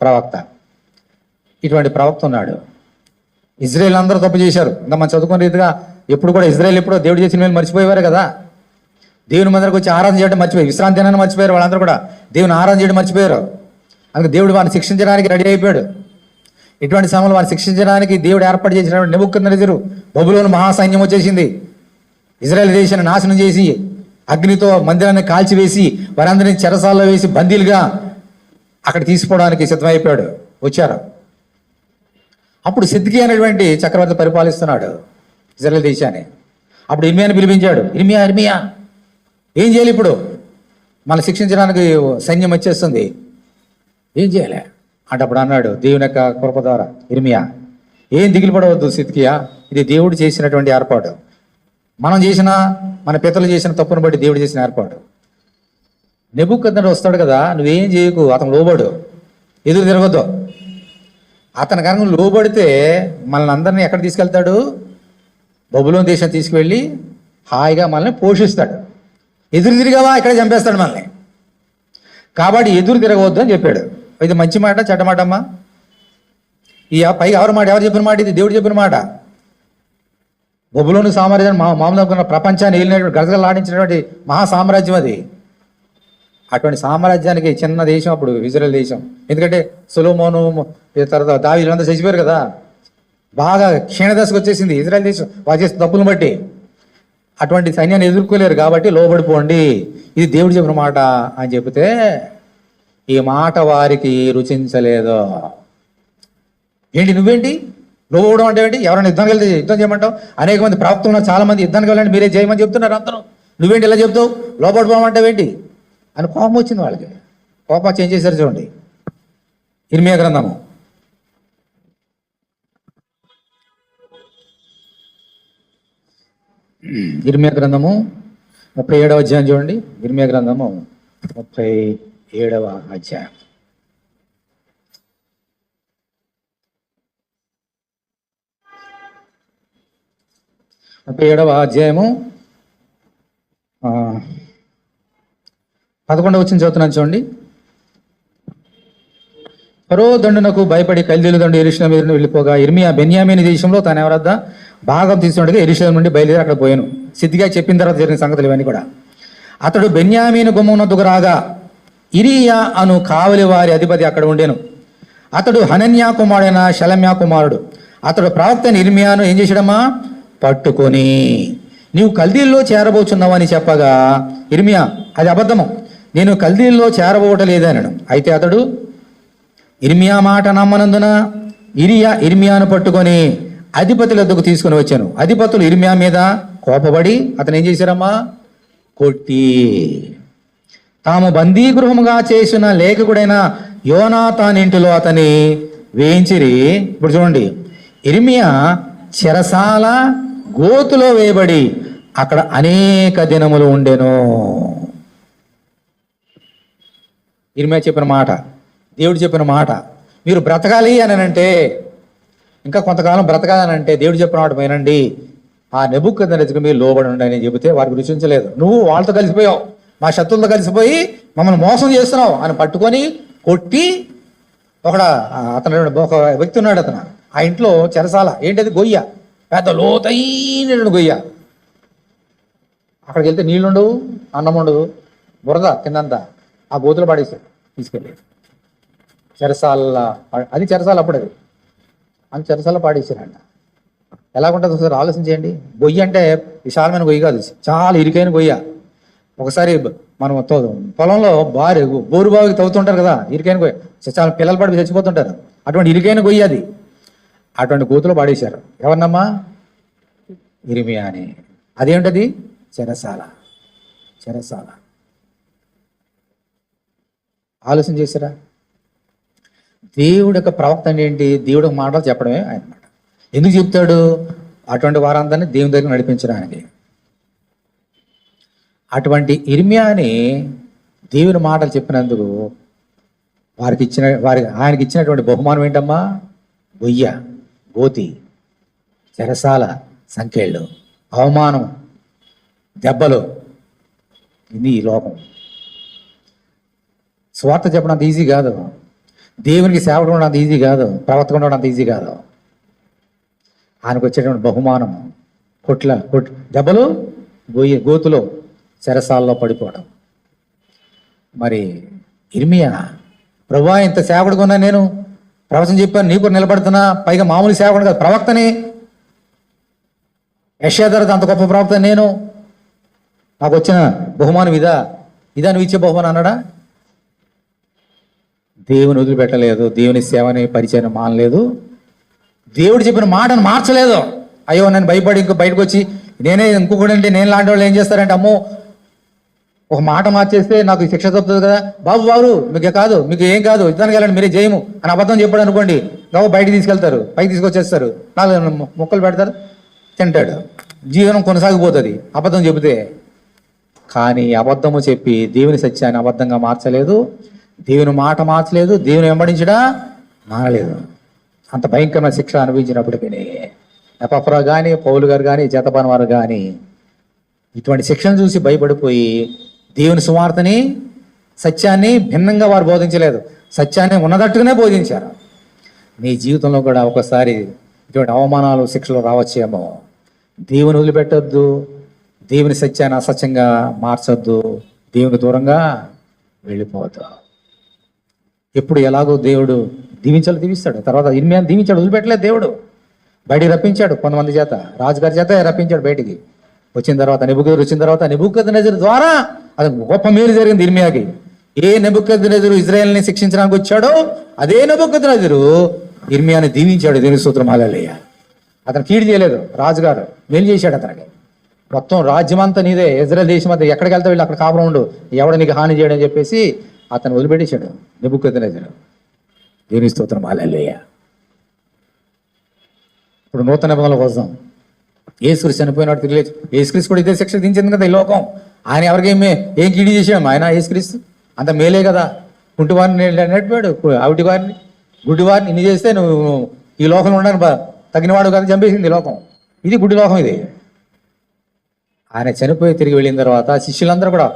ప్రవక్త. ఇటువంటి ప్రవక్త ఉన్నాడు. ఇజ్రాయేల్ అందరూ తప్పు చేశారు. ఇంకా మనం చదువుకునే రీతిగా ఎప్పుడు కూడా ఇజ్రాయేల్ ఎప్పుడో దేవుడు చేసిన మేలు మర్చిపోయేవారు కదా. దేవుని మందిరకు వచ్చి ఆరాధన చేయడం మర్చిపోయి, విశ్రాంతి తినని మర్చిపోయారు. వాళ్ళందరూ కూడా దేవుని ఆరాధన చేయడం మర్చిపోయారు. అందుకే దేవుడు వారిని శిక్షించడానికి రెడీ అయిపోయాడు. ఇటువంటి సమయంలో వారిని శిక్షించడానికి దేవుడు ఏర్పాటు చేసినటువంటి నెబుకద్నెజరు బబులోను మహాసైన్యం వచ్చేసింది. ఇజ్రాయెల్ దేశాన్ని నాశనం చేసి అగ్నితో మందిరాన్ని కాల్చివేసి వారందరినీ చెరసాల్లో వేసి బందీలుగా అక్కడ తీసుకోవడానికి సిద్ధమైపోయాడు. వచ్చారు. అప్పుడు సిద్కియా అనేటువంటి చక్రవర్తి పరిపాలిస్తున్నాడు ఇజ్రాయెల్ దేశాన్ని. అప్పుడు ఇర్మియాని పిలిపించాడు. ఇర్మియా ఏం చేయాలి ఇప్పుడు? మన శిక్షించడానికి సైన్యం వచ్చేస్తుంది, ఏం చేయాలి అంటే అప్పుడు అన్నాడు దేవుని యొక్క కృప ద్వారా, ఇర్మియా ఏం దిగులు పడవద్దు సిద్కియా, ఇది దేవుడు చేసినటువంటి ఏర్పాటు. మనం చేసిన, మన పితలు చేసిన తప్పును బట్టి దేవుడు చేసిన ఏర్పాటు. నెబుకద్నెజరు వస్తాడు కదా, నువ్వేం చేయకు, అతను లోబడు, ఎదురు తిరగొద్దు. అతని కనుక లోబడితే మనల్ని అందరినీ ఎక్కడ తీసుకెళ్తాడు? బబులోను దేశం తీసుకువెళ్ళి హాయిగా మనల్ని పోషిస్తాడు. ఎదురు తిరిగావా ఇక్కడే చంపేస్తాడు మనల్ని. కాబట్టి ఎదురు తిరగవద్దు అని చెప్పాడు. ఇది మంచి మాట చెడ్డ మాట అమ్మా? ఈ పైగా ఎవరు చెప్పిన మాట? ఇది దేవుడు చెప్పిన మాట. బబులోను సామ్రాజ్యాన్ని మామూలుగా ప్రపంచాన్ని వెళ్ళినటువంటి గజగలాడించినటువంటి మహాసామ్రాజ్యం అది. అటువంటి సామ్రాజ్యానికి చిన్న దేశం అప్పుడు ఇజ్రాయెల్ దేశం. ఎందుకంటే సొలొమోను తర్వాత దావీదులంతా చచ్చిపోయారు కదా, బాగా క్షీణదశకు వచ్చేసింది ఇజ్రాయెల్ దేశం వాళ్ళు చేసిన తప్పులను బట్టి. అటువంటి సైన్యాన్ని ఎదుర్కోలేరు కాబట్టి లోబడిపోండి, ఇది దేవుడు చెప్పిన మాట అని చెబితే ఈ మాట వారికి రుచించలేదు. ఏంటి నువ్వేంటి లోబడడం అంటే ఏంటి? ఎవరైనా యుద్ధానికి వెళ్తే యుద్ధం చేయమంటావు? అనేక మంది ప్రవక్తలు ఉన్నారు, చాలా మంది యుద్ధానికి వెళ్ళండి మీరే చేయమని చెప్తున్నారు అందరూ. నువ్వేంటి ఇలా చెప్తావు? లోబడిపోమంటావేంటి అని కోపం వచ్చింది వాళ్ళకి. కోపం చేంజ్ చేశారు. చూడండి ఇర్మియా గ్రంథము ఇర్మియా గ్రంథము 37వ అధ్యాయం చూడండి. ఇర్మియా గ్రంథము 37వ అధ్యాయం. ఏడవ అధ్యాయము 11వ వచనం చదువుతున్నాను చూడండి. ఫరో దండునకు భయపడి కల్దీయుల దండు యెరూషలేము ఎదురును వెళ్ళిపోగా ఇర్మియా బెన్యామీను దేశంలో తన ఎవరద్ద భాగం తీసుకుండగా యెరూషలేము నుండి బయలుదేరి అక్కడ పోయాను. సిద్ధిగా చెప్పిన తర్వాత జరిగిన సంగతులు ఇవన్నీ కూడా. అతడు బెన్యామీను గుమ్మమునొద్దకు రాగా ఇరియా అను కావలి వారి అధిపతి అక్కడ ఉండేను. అతడు హనన్యా కుమారుడైన షలమ్యా కుమారుడు. అతడు ప్రవక్త ఇర్మియాను ఏం చేశాడమ్మా? పట్టుకొని నీవు కల్దీల్లో చేరబోచున్నావు అని చెప్పగా ఇర్మియా అది అబద్ధము, నేను కల్దీల్లో చేరబోవటలేదనను. అయితే అతడు ఇర్మియా మాట నమ్మనందున ఇర్మియాను పట్టుకొని అధిపతుల వద్దకు తీసుకుని వచ్చాను. అధిపతులు ఇర్మియా మీద కోపపడి అతను ఏం చేశారమ్మా? కొట్టి తాము బందీగృహముగా చేసిన లేఖకుడైన యోనాతాను ఇంటిలో అతని వేయించిరి. ఇప్పుడు చూడండి, ఇర్మియా చెరసాల గోతులో వేయబడి అక్కడ అనేక దినములు ఉండెను. ఇర్మియా చెప్పిన మాట, దేవుడు చెప్పిన మాట. మీరు బ్రతకాలి అని అంటే, ఇంకా కొంతకాలం బ్రతకాలని అంటే దేవుడు చెప్పిన మాట వినండి. ఆ నెబుకద్నెజరుకు మీరు లోబడి ఉండని చెబితే వారికి రుచించలేదు. నువ్వు వాళ్ళతో కలిసిపోయావు, మా శత్రువులతో కలిసిపోయి మమ్మల్ని మోసం చేస్తున్నావు అని పట్టుకొని కొట్టి ఒక వ్యక్తి ఉన్నాడు. అతను ఆ ఇంట్లో చెరసాల ఏంటది? గొయ్య, పెద్ద లోతైన గొయ్య. అక్కడికి వెళ్తే నీళ్ళు ఉండవు, అన్నం ఉండదు, బురద కిందంతా. ఆ గోతులు పాడేశాడు తీసుకెళ్ళి చెరసాల. అది చెరసాల అప్పుడు, అది అని చెరసాల పాడేశారంట. ఎలాగుంటుంది ఒకసారి ఆలోచన చేయండి. గొయ్య అంటే విశాలమైన గొయ్య కాదు, చాలా ఇరుకైన గొయ్య. ఒకసారి మనం పొలంలో బోరుబావికి తవ్వుతుంటారు కదా, ఇరుకైన గొయ్య, చాలా పిల్లలు పడి చచ్చిపోతుంటారు. అటువంటి ఇరుకైన గొయ్య అది. అటువంటి గోతులో పాడేశారు. ఎవరినమ్మా? ఇర్మియా అని. అదేంటది? చెరసాల. చెరసాల. ఆలోచన చేశారా? దేవుడి యొక్క ప్రవక్త అంటే ఏంటి? దేవుడి మాటలు చెప్పడమే ఆయన మాట. ఎందుకు చెప్తాడు? అటువంటి వారందరినీ దేవుని దగ్గర నడిపించడానికి. అటువంటి ఇర్మియాని దేవుని మాటలు చెప్పినందుకు ఆయనకి ఇచ్చినటువంటి బహుమానం ఏంటమ్మా? గొయ్య, గోతి, చెరసాల, సంఖ్యలు, అవమానం, దెబ్బలు. ఇది ఈ లోకం. స్వార్థ చెప్పడం అంత ఈజీ కాదు. దేవునికి సేవడం అంత ఈజీ కాదు. ప్రవర్తన ఉండడం అంత ఈజీ కాదు. ఆయనకు వచ్చేటువంటి బహుమానం దెబ్బలు, గోతులో, చెరసాల్లో పడిపోవడం. మరి ఇర్మియా, ప్రభువా ఇంత సేవకుడుగా ఉన్నా నేను, ప్రవచనం చెప్పాను, నీకు నిలబడుతున్నా, పైగా మామూలు సేవకుడు కాదు, ప్రవక్తని. యెషయా తర్వాత అంత గొప్ప ప్రవక్త నేను, నాకు వచ్చిన బహుమానం ఇదా నువ్వు ఇచ్చే బహుమానం అన్నాడా? దేవుని వదిలిపెట్టలేదు, దేవుని సేవని పరిచయం మానలేదు, దేవుడు చెప్పిన మాటను మార్చలేదు. అయ్యో నేను భయపడి ఇంకో బయటకు వచ్చి నేనే ఇంకొకటి అంటే నేను లాంటి వాళ్ళు ఏం చేస్తారంటే, అమ్మో ఒక మాట మార్చేస్తే నాకు శిక్ష తప్పుతుంది కదా, బాబు మీకు కాదు, మీకు ఏం కాదు, ఇతనికి వెళ్ళండి మీరే జయము అని అబద్ధం చెప్పాడు అనుకోండి, గవ బయటికి తీసుకెళ్తారు, పైకి తీసుకొచ్చేస్తారు, 4 మొక్కలు పెడతారు, తింటాడు, జీవనం కొనసాగిపోతుంది అబద్ధం చెబితే. కానీ అబద్ధము చెప్పి దేవుని సత్యాన్ని అబద్ధంగా మార్చలేదు, దేవుని మాట మార్చలేదు, దేవుని వెంబడించడా మానలేదు. అంత భయంకరమైన శిక్ష అనుభవించినప్పటికీ ఎపఫ్రా కానీ, పౌలు గారు కానీ, జతపని వారు కానీ ఇటువంటి శిక్షను చూసి భయపడిపోయి దేవుని సువార్తని, సత్యాన్ని భిన్నంగా వారు బోధించలేదు, సత్యాన్ని ఉన్నదట్టుగానే బోధించారు. నీ జీవితంలో కూడా ఒకసారి ఇటువంటి అవమానాలు, శిక్షలు రావచ్చేమో. దేవుని వదిలిపెట్టొద్దు, దేవుని సత్యాన్ని అసత్యంగా మార్చొద్దు, దేవుని దూరంగా వెళ్ళిపోవద్దు. ఎప్పుడు ఎలాగో దేవుడు దీవిస్తాడు. తర్వాత ఇర్మియాను దీవించాడు, వదిలిపెట్టలేదు దేవుడు, బయటికి రప్పించాడు. కొంతమంది చేత, రాజుగారి చేత రప్పించాడు బయటికి. వచ్చిన తర్వాత నెబుకద్నెజరు ద్వారా అది గొప్ప మేలు జరిగింది ఇర్మియాకి. ఏ నెబుకద్నెజరు ఇజ్రాయెల్ని శిక్షించడానికి వచ్చాడో అదే నెబుకద్నెజరు ఇర్మియాని దీవించాడు. దేవుని స్తోత్రం, హల్లెలూయా. అతను కీడు చేయలేదు, రాజుగారు మేలు చేశాడు అతనికి. మొత్తం రాజ్యం అంతా నీదే, ఇజ్రాయెల్ దేశం అంతా, ఎక్కడికి వెళ్తావు వీళ్ళు అక్కడ కాపురం ఉండు, ఎవడ నీకు హాని చేయడం అని చెప్పేసి అతను వదిలిపెట్టేశాడు నెబుకద్నెజరు. దేవుని స్తోత్రం, హల్లెలూయా. ఇప్పుడు నూతన నిబంధనల కోసం యేసుక్రీస్తు చనిపోయినాడు, తిరిగి యేసుక్రీస్తు కూడా ఇదే శిక్ష దించింది కదా ఈ లోకం. ఆయన ఎవరికి ఏం కీడి చేసాం, ఆయన యేసుక్రీస్తు అంత మేలే కదా. కుంటివారిని నడిపాడు, ఆవిటి వారిని, గుడ్డి వారిని, ఇన్ని చేస్తే నువ్వు ఈ లోకంలో ఉండడానికి తగినవాడు కదా, చంపేసింది ఈ లోకం. ఇది గుడ్డి లోకం ఇది. ఆయన చనిపోయి తిరిగి వెళ్ళిన తర్వాత శిష్యులందరూ కూడా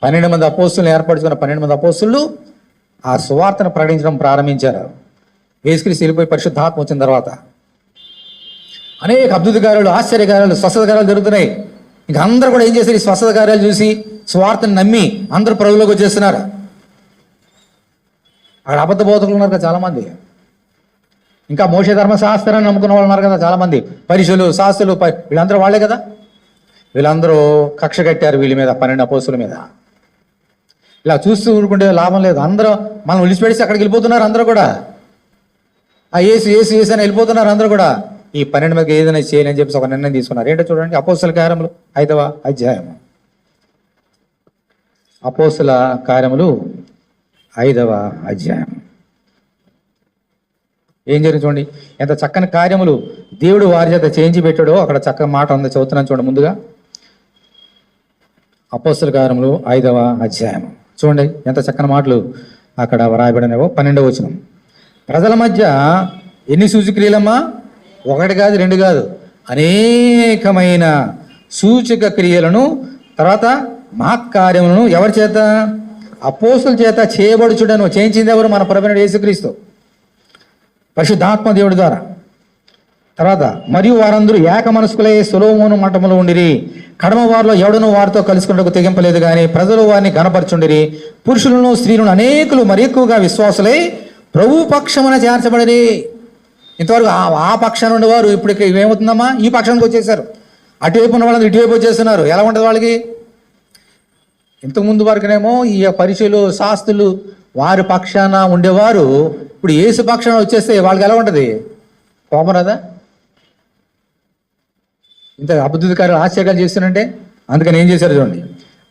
12 మంది అపోస్తులను ఏర్పరచుకున్న 12 మంది అపోస్తులు ఆ సువార్తను ప్రకటించడం ప్రారంభించారు. యేసుక్రీస్తు వెళ్ళిపోయి పరిశుద్ధాత్మ వచ్చిన తర్వాత అనేక అద్భుత కార్యాలు, ఆశ్చర్య కార్యాలు, స్వస్థత కార్యాలు జరుగుతున్నాయి. ఇంకా అందరూ కూడా ఏం చేశారు, ఈ స్వస్థత కార్యాలు చూసి స్వార్థను నమ్మి అందరూ ప్రభువులోకి వచ్చేస్తున్నారు. అక్కడ అబద్ధ బోధకులు ఉన్నారు కదా చాలామంది, ఇంకా మోషే ధర్మశాస్త్రాన్ని నమ్ముకున్న వాళ్ళు ఉన్నారు కదా చాలామంది, పరిశులు, శాస్త్రులు, వీళ్ళందరూ వాళ్ళే కదా. వీళ్ళందరూ కక్ష కట్టారు వీళ్ళ మీద, 12 అపోస్తుల మీద. ఇలా చూస్తూ ఊరుకుంటే లాభం లేదు. అందరూ మనం విడిచిపెడిసి అక్కడికి వెళ్ళిపోతున్నారు. అందరూ కూడా ఆ యేసు అని వెళ్ళిపోతున్నారు అందరూ కూడా. ఈ 12 మందికి ఏదైనా చేయాలని చెప్పేసి ఒక నిర్ణయం తీసుకున్నారు. ఏంటో చూడండి, అపోస్తుల కార్యములు 5వ అధ్యాయము. అపోస్తుల కార్యములు 5వ అధ్యాయం. ఏం జరిగింది చూడండి, ఎంత చక్కని కార్యములు దేవుడు వారి చేత చేయించి పెట్టాడో అక్కడ చక్కని మాట ఉంది, చదువుతున్నాను చూడండి. ముందుగా అపోస్తుల కార్యములు 5వ అధ్యాయం చూడండి, ఎంత చక్కని మాటలు అక్కడ వ్రాయబడినవో. 12వ వచనం. ప్రజల మధ్య ఎన్ని సూచక్రియలమ్మా, 1 కాదు 2 కాదు, అనేకమైన సూచక క్రియలను, తర్వాత మహత్కార్యములను ఎవరి చేత, అపోస్తుల చేత చేయబడుచుడను. చేయించింది ఎవరు? మన ప్రభువైన యేసుక్రీస్తు పరిశుద్ధాత్మ దేవుడి ద్వారా. తర్వాత మరియు వారందరూ ఏక మనస్కులై సొలొమోను మఠములో ఉండిరి. కడమ వారిలో ఎవడను వారితో కలుసుకున్నకు తెగింపలేదు, కానీ ప్రజలు వారిని గణపరచుండిరి. పురుషులను స్త్రీలను అనేకులు మరి ఎక్కువగా విశ్వాసులై ప్రభు పక్షమున చేర్చబడిరి. ఇంతవరకు ఆ పక్షాన్ని ఉండేవారు ఇప్పుడు ఏమవుతుందమ్మా, ఈ పక్షానికి వచ్చేసారు. అటువైపు ఉన్న వాళ్ళందరూ ఇటువైపు వచ్చేస్తున్నారు. ఎలా ఉంటుంది వాళ్ళకి? ఇంతకుముందు వరకునేమో ఈ పరిచయులు, శాస్త్రులు వారి పక్షాన ఉండేవారు. ఇప్పుడు యేసు పక్షాన వచ్చేస్తే వాళ్ళకి ఎలా ఉంటుంది? కోపం రాదా? ఇంత అద్భుత కార్యాలు, ఆశ్చర్యాలు చేస్తున్నంటే అందుకని ఏం చేశారు చూడండి.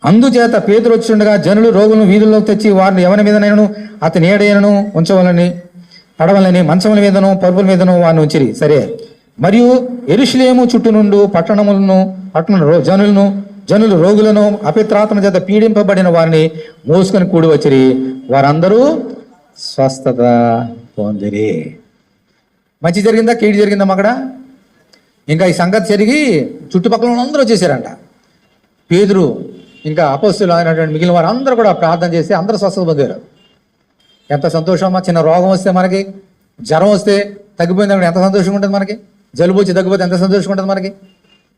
అందుచేత పేతురు వచ్చిండగా జనులు రోగులను వీధుల్లోకి తెచ్చి వారిని ఎవరి మీదనైనను అతని ఏడైనను ఉంచవాలని, పడవలని, మంచముల మీదను పరుపుల మీదను వారిని ఉంచిరి. సరే. మరియు యెరూషలేము చుట్టూ నుండి జనులు రోగులను అపిత్రాత్మ చేత పీడింపబడిన వారిని మోసుకొని కూడి వచ్చిరి. వారందరూ స్వస్థత పొందిరి. మంచి జరిగిందా, కీడు జరిగిందమ్మా అక్కడ? ఇంకా ఈ సంగతి జరిగి చుట్టుపక్కల అందరూ వచ్చేసారంట. పేతురు ఇంకా అపోస్తలులు అయినటువంటి మిగిలిన వారు అందరూ కూడా ప్రార్థన చేసి అందరూ స్వస్థత పొందారు. ఎంత సంతోషమా! చిన్న రోగం వస్తే, మనకి జ్వరం వస్తే తగ్గిపోయింది ఎంత సంతోషంగా ఉంటుంది మనకి. జలుబు వచ్చి తగ్గిపోతే ఎంత సంతోషంగా ఉంటుంది మనకి.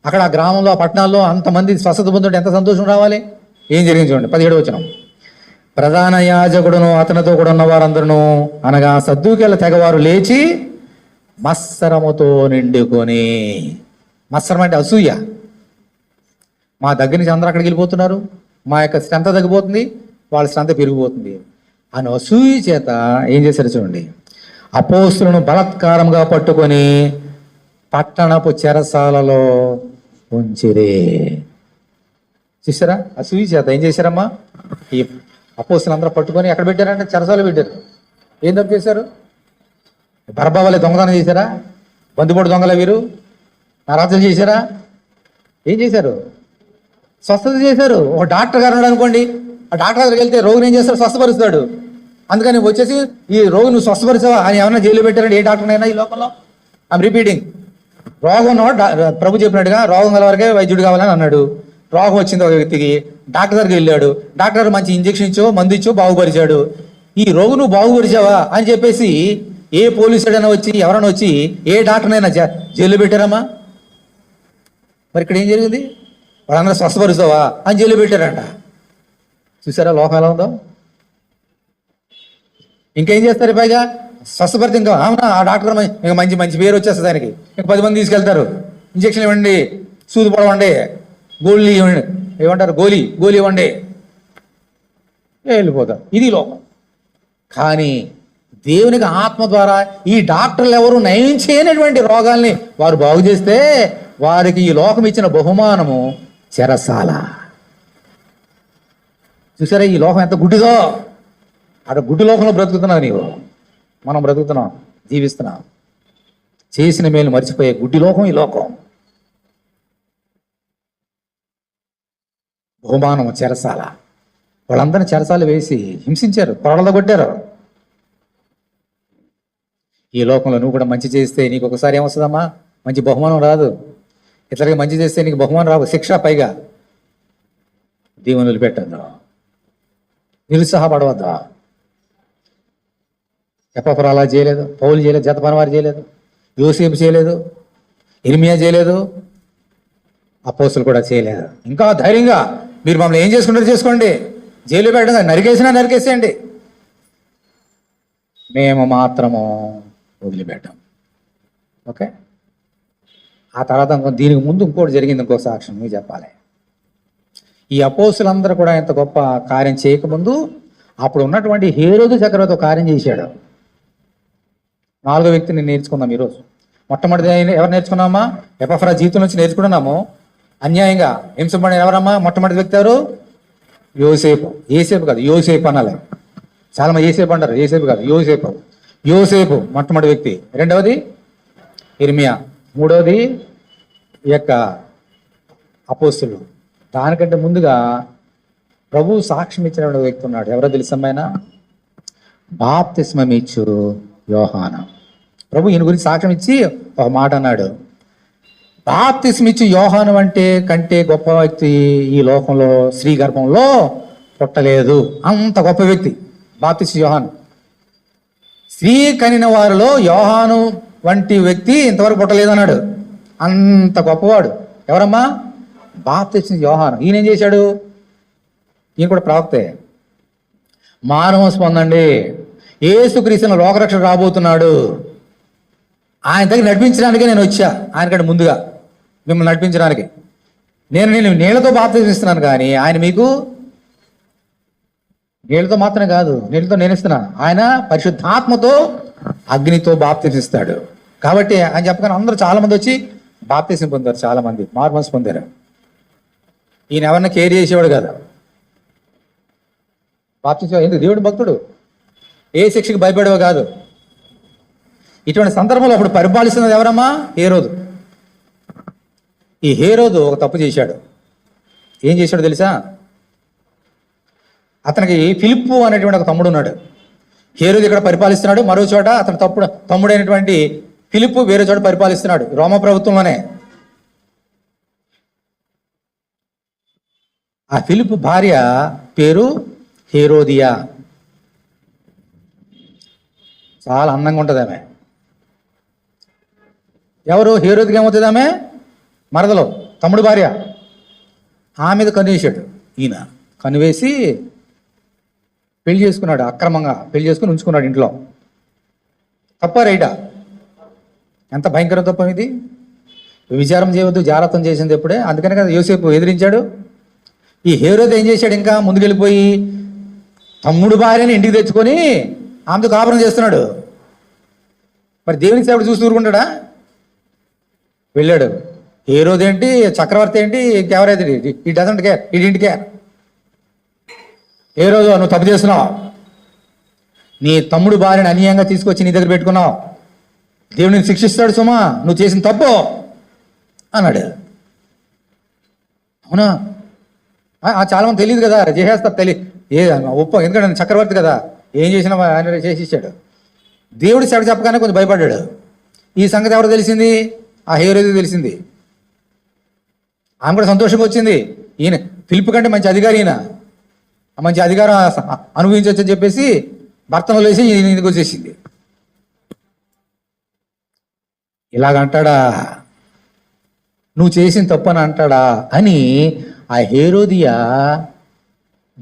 అక్కడ ఆ గ్రామంలో, ఆ పట్టణాల్లో అంతమంది స్వస్థత పొందుంటే ఎంత సంతోషం రావాలి. ఏం జరిగింది చూడండి, 17వ వచనం. ప్రధాన యాజకుడును అతనితో కూడా ఉన్న వారందరూ అనగా సద్దూకేల తెగవారు లేచి మత్సరముతో నిండుకొని, మత్సరం అంటే అసూయ, మా దగ్గర నుంచి అందరూ అక్కడికి వెళ్ళిపోతున్నారు, మా యొక్క శ్రద్ధ తగ్గిపోతుంది, వాళ్ళ శ్రద్ధ పెరిగిపోతుంది అని అసూయ చేత ఏం చేశారు చూడండి, అపోస్తులను బలాత్కారంగా పట్టుకొని పట్టణపు చెరసాలలో ఉంచిరే. చూసారా, అసూయ చేత ఏం చేశారమ్మా, ఈ అపోస్తులు అందరూ పట్టుకొని ఎక్కడ పెట్టారంటే చెరసాలలో పెట్టారు. ఏం తప్పు చేశారు? బరబ్బా వల్లే దొంగతనం చేశారా? బందిపోటు దొంగల వీరు నరాత్రులు చేశారా? ఏం చేశారు? స్వస్థత చేశారు. ఒక డాక్టర్ గారు ఉన్నాడు అనుకోండి, ఆ డాక్టర్ దగ్గరికి వెళ్తే రోగిని ఏం చేస్తాడు? స్వస్థపరుస్తాడు. అందుకని వచ్చేసి ఈ రోగి నువ్వు స్వస్థపరిచావా అని ఏమన్నా జైలు పెట్టారండి ఏ డాక్టర్నైనా ఈ లోకంలో? I'm repeating. రోగం ఉన్నవాడు ప్రభు చెప్పినట్టుగా రోగం గల వరకే వైద్యుడు కావాలని అన్నాడు. రోగం వచ్చింది ఒక వ్యక్తికి, డాక్టర్ దగ్గరికి వెళ్ళాడు, డాక్టర్ మంచి ఇంజెక్షన్ ఇచ్చో మందు ఇచ్చో బాగుపరిచాడు. ఈ రోగు నువ్వు బాగుపరిచావా అని చెప్పేసి ఏ పోలీసుడైనా వచ్చి ఎవరైనా వచ్చి ఏ డాక్టర్నైనా జైలు పెట్టారమ్మా? మరి ఇక్కడ ఏం జరిగింది? వాళ్ళందరూ స్వస్థపరుస్తావా అని జైలు పెట్టారంట. చూసారా లోకం ఎలా ఉందో? ఇంకేం చేస్తారు? పైగా స్వస్థపరితే ఇంకా అవునా ఆ డాక్టర్ ఇంకా మంచి మంచి పేరు వచ్చేస్తుంది దానికి. ఇంకా 10 మంది తీసుకెళ్తారు, ఇంజక్షన్ ఇవ్వండి, సూది పొడవండి, గోళీ ఇవ్వండి, ఏమంటారు గోళీ ఇవ్వండి, వెళ్ళిపోతారు. ఇది లోకం. కానీ దేవునికి ఆత్మ ద్వారా ఈ డాక్టర్లు ఎవరు నయం చేయనటువంటి రోగాల్ని వారు బాగు చేస్తే వారికి ఈ లోకం ఇచ్చిన బహుమానము చెరసాల. చూసారా ఈ లోకం ఎంత గుడ్డిదో? అక్కడ గుడ్డి లోకంలో బ్రతుకుతున్నావు నీవు, మనం బ్రతుకుతున్నాం, జీవిస్తున్నాం. చేసిన మేలు మర్చిపోయే గుడ్డి లోకం ఈ లోకం. బహుమానం చెరసాల. వాళ్ళందరినీ చెరసాలు వేసి హింసించారు, పొరలతో కొట్టారు. ఈ లోకంలో నువ్వు కూడా మంచి చేస్తే నీకు ఒకసారి ఏమొస్తుందమ్మా? మంచి బహుమానం రాదు. ఇతరులకి మంచి చేస్తే నీకు బహుమానం రాదు, శిక్ష. పైగా దీవెనలు పెట్టద్దు, నిరుత్సాహపడవద్దా. ఎపఫ్రా అలా చేయలేదు, పౌలు చేయలేదు, జతపనివారు చేయలేదు, యోసేపు చేయలేదు, ఇర్మియా చేయలేదు, అపోస్తులు కూడా చేయలేదు. ఇంకా ధైర్యంగా మీరు మమ్మల్ని ఏం చేసుకుంటారో చేసుకోండి, జైలు పెట్టండి, నరికేసినా నరికేసేయండి, మేము మాత్రము వదిలిపెట్టాం. ఓకే. ఆ తర్వాత దీనికి ముందు ఇంకోటి జరిగింది, ఇంకో సాక్ష్యం మీకు చెప్పాలి. ఈ అపోస్తులందరూ కూడా ఇంత గొప్ప కార్యం చేయకముందు అప్పుడు ఉన్నటువంటి హేరోదు చక్రవర్తి ఒక కార్యం చేశాడు. 4వ వ్యక్తిని నేర్చుకుందాం ఈరోజు. మొట్టమొదటి ఎవరు నేర్చుకున్నామా? ఎపఫ్రా జీవితం నుంచి నేర్చుకున్నాము. అన్యాయంగా హింసపడిన ఎవరమ్మా? మొట్టమొదటి వ్యక్తి ఎవరు? యోసేపు. ఏసేపు కాదు, యోసేపు అనాలి. చాలా మంది ఏసేపు అంటారు, ఏసేపు కాదు, యోసేపు. యోసేపు మొట్టమొదటి వ్యక్తి. రెండవది ఇర్మియా. మూడవది ఈ యొక్క అపోస్తులు. దానికంటే ముందుగా ప్రభు సాక్ష్యం ఇచ్చిన వ్యక్తి ఉన్నాడు. ఎవరో తెలుసమ్మాయన? బాప్తిస్మం ఇచ్చు యోహాను. ప్రభు ఈయన గురించి సాక్ష్యం ఇచ్చి ఒక మాట అన్నాడు, బాప్తిస్మం ఇచ్చు యోహాను అంటే కంటే గొప్ప వ్యక్తి ఈ లోకంలో స్త్రీ గర్భంలో పుట్టలేదు. అంత గొప్ప వ్యక్తి బాప్తిస్మం యోహాను. స్త్రీ కనిన వారిలో యోహాను వంటి వ్యక్తి ఇంతవరకు పుట్టలేదన్నాడు. అంత గొప్పవాడు. ఎవరమ్మా? బాప్తిస్మం యోహాను. ఈయన ఏం చేశాడు? ఈయన కూడా ప్రవక్తే. మారుమనసు పొందండి, యేసుక్రీస్తును లోకరక్షణ రాబోతున్నాడు, ఆయన దగ్గర నడిపించడానికే నేను వచ్చా. ఆయనకంటే ముందుగా మిమ్మల్ని నడిపించడానికి నేను నీళ్ళతో బాప్తిస్మం ఇస్తున్నాను, కానీ ఆయన మీకు నీళ్ళతో మాత్రమే కాదు, నీళ్ళతో నేను ఇస్తున్నాను, ఆయన పరిశుద్ధాత్మతో అగ్నితో బాప్తిస్మం ఇస్తాడు. కాబట్టి ఆయన చెప్పగానే అందరూ చాలా మంది వచ్చి బాప్తిస్మం పొందారు, చాలా మంది మారుమనసు పొందారు. ఈయన ఎవరిని కేర్ చేసేవాడు కదా. బాప్తిస్మం ఎందుకు? దేవుడు భక్తుడు, ఏ శిక్షకు భయపడేవో కాదు. ఇటువంటి సందర్భంలో అప్పుడు పరిపాలిస్తున్నది ఎవరమ్మా? హేరోదు. ఈ హేరోదు ఒక తప్పు చేశాడు. ఏం చేశాడు తెలుసా? అతనికి ఫిలిప్పు అనేటువంటి ఒక తమ్ముడు ఉన్నాడు. హేరోదు ఇక్కడ పరిపాలిస్తున్నాడు, మరో చోట అతని తమ్ముడైనటువంటి ఫిలిప్పు వేరే చోట పరిపాలిస్తున్నాడు, రోమా ప్రభుత్వంలోనే. ఆ ఫిలిప్పు భార్య పేరు హేరోదియా. చాలా అందంగా ఉంటుంది ఆమె. ఎవరు? హేరోదికి ఏమవుతుంది? ఆమె మరదలో, తమ్ముడు భార్య. ఆమె మీద కన్ను వేశాడు ఈయన. కన్ను వేసి పెళ్లి చేసుకున్నాడు, అక్రమంగా పెళ్లి చేసుకుని ఉంచుకున్నాడు ఇంట్లో. తప్ప రైటా? ఎంత భయంకర తప్పం ఇది. విచారం చేయవద్దు, జాగ్రత్తం చేసింది ఎప్పుడే. అందుకనే కదా యోసేపు ఎదిరించాడు. ఈ హేరోదు ఏం చేశాడు, ఇంకా ముందుకెళ్ళిపోయి తమ్ముడు భార్యని ఇంటికి తెచ్చుకొని ఆమెతో కాపురం చేస్తున్నాడు. మరి దేవుని సేవడు చూసి ఊరుకుంటాడా? వెళ్ళాడు. హేరోదు ఏంటి, చక్రవర్తి ఏంటి, ఇంకెవరైతే ఈ doesn't care, he didn't care. హేరోదు, నువ్వు తప్పు చేస్తున్నావు, నీ తమ్ముడు భార్యని అన్యాయంగా తీసుకొచ్చి నీ దగ్గర పెట్టుకున్నావు, దేవుడిని శిక్షిస్తాడు సుమా, నువ్వు చేసిన తప్పు అన్నాడు. అవునా? చాలా మంది తెలియదు కదా, చేసేస్తారు, ఎందుకంటే చక్రవర్తి కదా, ఏం చేసినా ఆయన చేసిచ్చాడు. దేవుడి సెడ చెప్పగానే కొంచెం భయపడ్డాడు. ఈ సంగతి ఎవరు తెలిసింది? ఆ హేరోదుకు తెలిసింది. ఆమె కూడా సంతోషంగా వచ్చింది. ఈయన ఫిలిప్ కంటే మంచి అధికారి, ఈయన మంచి అధికారం అనుభవించవచ్చు అని చెప్పేసి భర్తను లేసి ఈయనకి వచ్చేసింది. ఇలాగంటాడా, నువ్వు చేసిన తప్పని అంటాడా అని ఆ హేరోదియా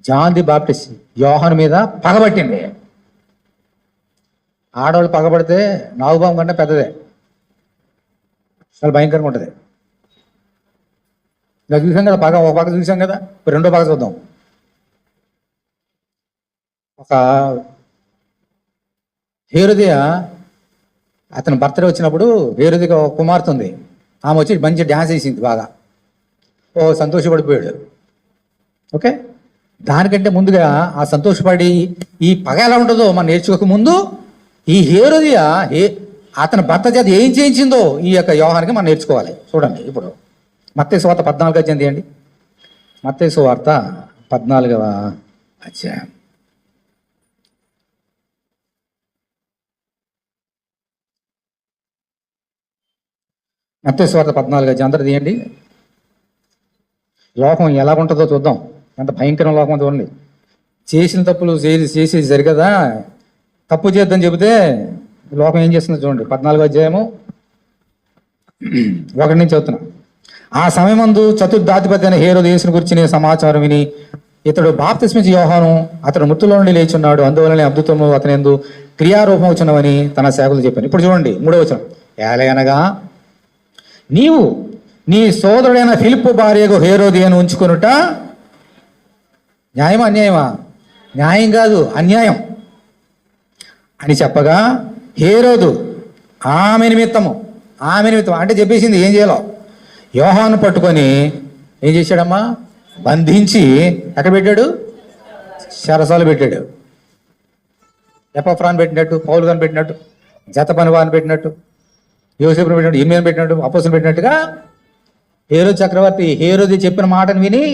జాన్ ది బాప్టిస్ట్ యోహాను మీద పగబట్టింది. ఆడవాళ్ళు పగబడితే నాగుబాం కంటే పెద్దదే, చాలా భయంకరంగా ఉంటుంది. ఇలా చూసాం కదా పగ, ఒక పక్క చూసాం కదా, రెండో పగ చూద్దాం. ఒక హేరోదియ అతని బర్త్డే వచ్చినప్పుడు హేరోదికి ఒక కుమార్తె ఉంది. ఆమె వచ్చి మంచి డ్యాన్స్ వేసింది బాగా. సంతోషపడిపోయాడు. ఓకే, దానికంటే ముందుగా ఆ సంతోషపడి ఈ పగ ఎలా ఉంటుందో మనం నేర్చుకోక ముందు ఈ హేరోదియ అతని భర్త చేత ఏం చేయించిందో ఈ యొక్క యోహానికి మనం నేర్చుకోవాలి. చూడండి, ఇప్పుడు మత్తయి సువార్త 14వ అధ్యాయం తీయండి. మత్తయి సువార్త 14వ అధ్యాయం. మత్తయి సువార్త 14వ అధ్యాయం అందరూ తీయండి. లోకం ఎలా ఉంటుందో చూద్దాం. ఎంత భయంకర లోకం చూడండి. చేసిన తప్పులు చేసేది సరికదా, తప్పు చేద్దని చెబితే లోకం ఏం చేస్తుందో చూడండి. 14వ అధ్యాయము 1 నుంచి చదువుతున్నా. ఆ సమయమందు చతుర్థాధిపతి అయిన హేరోదు యేసుని గురించిన సమాచారం విని, ఇతడు బాప్తిస్మిచ్చి యోహాను, అతడు మృతుల్లో నుండి లేచున్నాడు, అందువలనే అద్భుతము అతని యందు క్రియారూపం వచ్చినవని తన సేవకులు చెప్పాను. ఇప్పుడు చూడండి 3వ వచనం. ఏలయనగా నీవు నీ సోదరుడైన ఫిలిప్పు భార్యకు హేరోదియను ఉంచుకొనుట న్యాయమా అన్యాయమా? న్యాయం కాదు, అన్యాయం అని చెప్పగా హేరోదు ఆమె నిమిత్తం అంటే చెప్పేసింది ఏం చేయాలో. యోహాను పట్టుకొని ఏం చేశాడమ్మా, బంధించి ఎక్కడ పెట్టాడు? చెరసాలు పెట్టాడు. ఎపఫ్రాన్ పెట్టినట్టు, పౌలు గాని పెట్టినట్టు, జతపనివాని పెట్టినట్టు, యోసేపుని పెట్టినట్టు, ఇర్మియాని పెట్టినట్టు, అపోస్తుని పెట్టినట్టుగా హేరోదు చక్రవర్తి హేరోదు చెప్పిన మాటను విని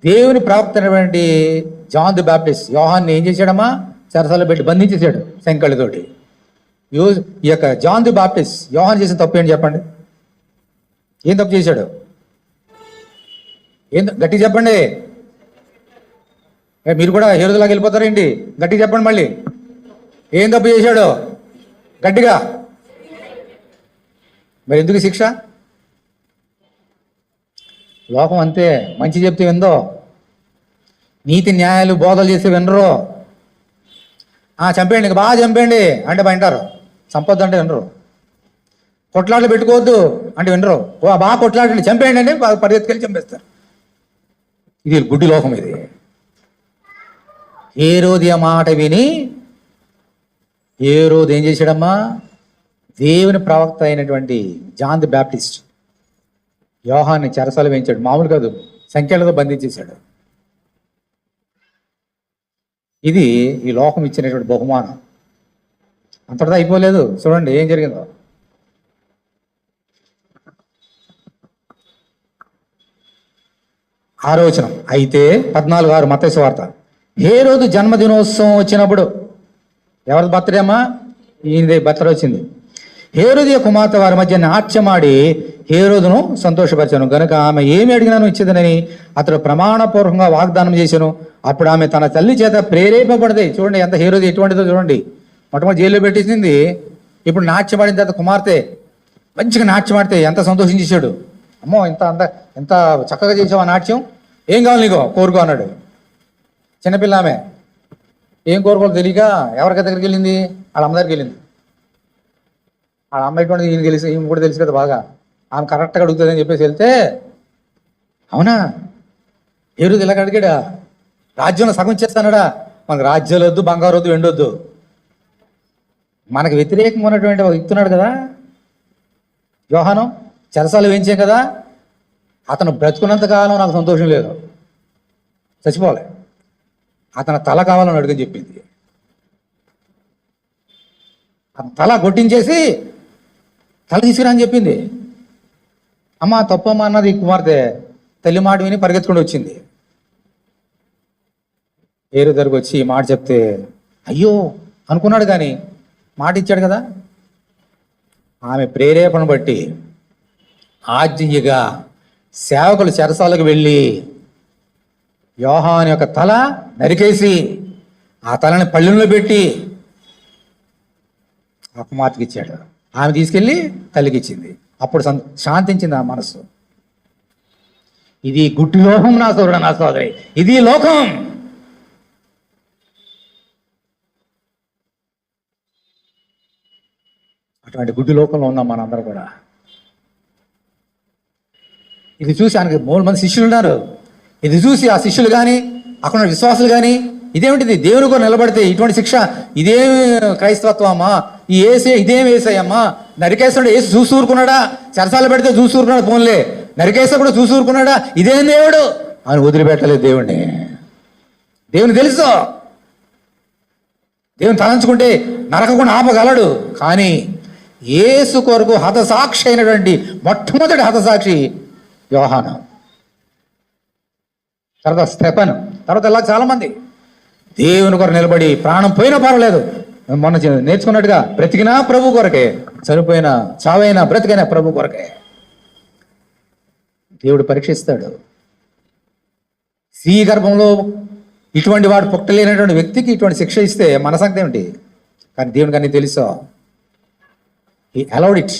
దేవుని ప్రవక్త అయినటువంటి జాన్ ది బాప్టిస్ట్ యోహాన్ని ఏం చేశాడమ్మా, చెరసాలలో పెట్టి బంధించేశాడు శంకళ్ళతోటి. ఈ యొక్క జాన్ ది బాప్టిస్ట్ యోహాన్ చేసిన తప్పు ఏంటి చెప్పండి? ఏం తప్పు చేశాడు? గట్టిగా చెప్పండి. మీరు కూడా హేరోదులాగా వెళ్ళిపోతారేంటి? గట్టిగా చెప్పండి మళ్ళీ. ఏం తప్పు చేశాడు? గట్టిగా. మరి ఎందుకు శిక్ష? లోకం అంతే, మంచి చెప్తే విందో, నీతి న్యాయాలు బోధలు చేస్తే వినరు. చంపేయండి, ఇంకా బాగా చంపేయండి అంటే వింటారు, సంపద అంటే వినరు. కొట్లాట్లు పెట్టుకోవద్దు అంటే వినరు. బాగా కొట్లాడండి, చంపేయండి అంటే పరిగెత్తుకెళ్ళి చంపేస్తారు. ఇది గుడ్డి లోకం. ఇది హేరోదియ మాట విని హేరోదు ఏం చేశాడమ్మా, దేవుని ప్రవక్త అయినటువంటి జాన్ ది బాప్టిస్ట్ యోహాన్ని చెరసాలు వేయించాడు. మామూలు కాదు, సంఖ్యలతో బంధించేశాడు. ఇది ఈ లోకం ఇచ్చినటువంటి బహుమానం. అంతటితో అయిపోలేదు. చూడండి ఏం జరిగిందో. ఆలోచనం అయితే 14:6 మత్తయి సువార్త. హేరోదు జన్మదినోత్సవం వచ్చినప్పుడు, ఎవరి బర్త్డే అమ్మా? ఈయనది బర్త్డే వచ్చింది. హేరోదియ కుమార్తె వారి మధ్య నాట్యమాడి హేరోదును సంతోషపరిచాను గనుక ఆమె ఏమి అడిగినాను ఇచ్చేదనని అతడు ప్రమాణపూర్వకంగా వాగ్దానం చేశాను. అప్పుడు ఆమె తన తల్లి చేత ప్రేరేపబడదే. చూడండి ఎంత హేరోది ఎటువంటిదో చూడండి. మొట్టమొదటి జైల్లో పెట్టేసింది, ఇప్పుడు నాట్యమాడిన తర్వాత కుమార్తె మంచిగా నాట్యమాడితే ఎంత సంతోషించేశాడు. అమ్మో ఎంత చక్కగా చేసావు ఆ నాట్యం, ఏం కావాలి నీకో కోరుకో అన్నాడు. చిన్నపిల్ల ఆమె ఏం కోరుకోవాలో తెలియక ఎవరికి దగ్గరికి వెళ్ళింది? వాళ్ళ అమ్మ దగ్గరికి వెళ్ళింది. వాళ్ళ అమ్మ ఎటువంటి ఈయన తెలిసి, ఈయన కూడా తెలుసు కదా బాగా, ఆమె కరెక్ట్గా అడుగుతుంది అని చెప్పేసి వెళ్తే, అవునా ఏ రోజు ఇలాగ అడిగాడా? రాజ్యంలో సగం ఇచ్చేస్తానడా? మనకు రాజ్యాలు వద్దు, బంగారు వద్దు, వెండొద్దు. మనకు వ్యతిరేకంగా ఉన్నటువంటి ఒక ఇస్తున్నాడు కదా యోహాను, చెరసాలు వేయించాం కదా, అతను బ్రతుకున్నంత కాలం నాకు సంతోషం లేదు, చచ్చిపోవాలి, అతను తల కావాలని అడుగని చెప్పింది. ఆ తల కొట్టించేసి తల తీసుకురా అని చెప్పింది. అమ్మ తప్పమ్మ అన్నది కుమార్తె తల్లి మాట విని పరిగెత్తుకుంటూ వచ్చింది. ఏరు దగ్గరకు వచ్చి ఈ మాట చెప్తే అయ్యో అనుకున్నాడు, కానీ మాట ఇచ్చాడు కదా. ఆమె ప్రేరేపణ బట్టి ఆజ్ఞగా సేవకులు చెరసాలకు వెళ్ళి యోహాను యొక్క తల నరికేసి ఆ తలని పళ్ళెంలో పెట్టి ఆ కుమార్తెకి ఇచ్చాడు. ఆమె తీసుకెళ్ళి తల్లికి ఇచ్చింది. అప్పుడు శాంతించింది ఆ మనసు. ఇది గుడ్డి లోకం నా సోదరుడు, నా సోదరి, ఇది లోకం. అటువంటి గుడ్డి లోకంలో ఉన్నాం మనందరూ కూడా. ఇది చూసి ఆయనకి 3 మంది శిష్యులు ఉన్నారు. ఇది చూసి ఆ శిష్యులు కానీ అక్కడ విశ్వాసులు కానీ ఇదేమిటిది, దేవుని కూడా నిలబడితే ఇటువంటి శిక్ష, ఇదేమి క్రైస్తవత్వం అమ్మా, ఈ ఏసే ఇదేమి వేసాయమ్మా, నరికేస్తాడు ఏసు చూసి ఊరుకున్నాడా, చెరసాలు పెడితే చూసి ఊరుకున్నాడు, పోన్లే నరికేస్తా కూడా చూసి ఊరుకున్నాడా, ఇదేం దేవుడు అని వదిలిపెట్టలేదు దేవుణ్ణి. దేవుని తెలుసు, దేవుని తలంచుకుంటే నరకకుండా ఆపగలడు. కానీ యేసు కొరకు హతసాక్షి అయినటువంటి మొట్టమొదటి హతసాక్షి యోహాను, తర్వాత స్టెఫను, తర్వాత ఇలా చాలామంది దేవుని కొరకు నిలబడి ప్రాణం పోయినా పర్వాలేదు, మొన్న నేర్చుకున్నట్టుగా బ్రతికినా ప్రభు కొరకే, చనిపోయినా చావైనా బ్రతికైనా ప్రభు కొరకే. దేవుడు పరీక్షిస్తాడు. స్త్రీ గర్భంలో ఇటువంటి వాడు పుట్టలేనటువంటి వ్యక్తికి ఇటువంటి శిక్ష ఇస్తే మన సంగతి ఏమిటి? కానీ దేవునికి అన్నీ తెలుసో, ఈ అలౌడ్ ఇట్.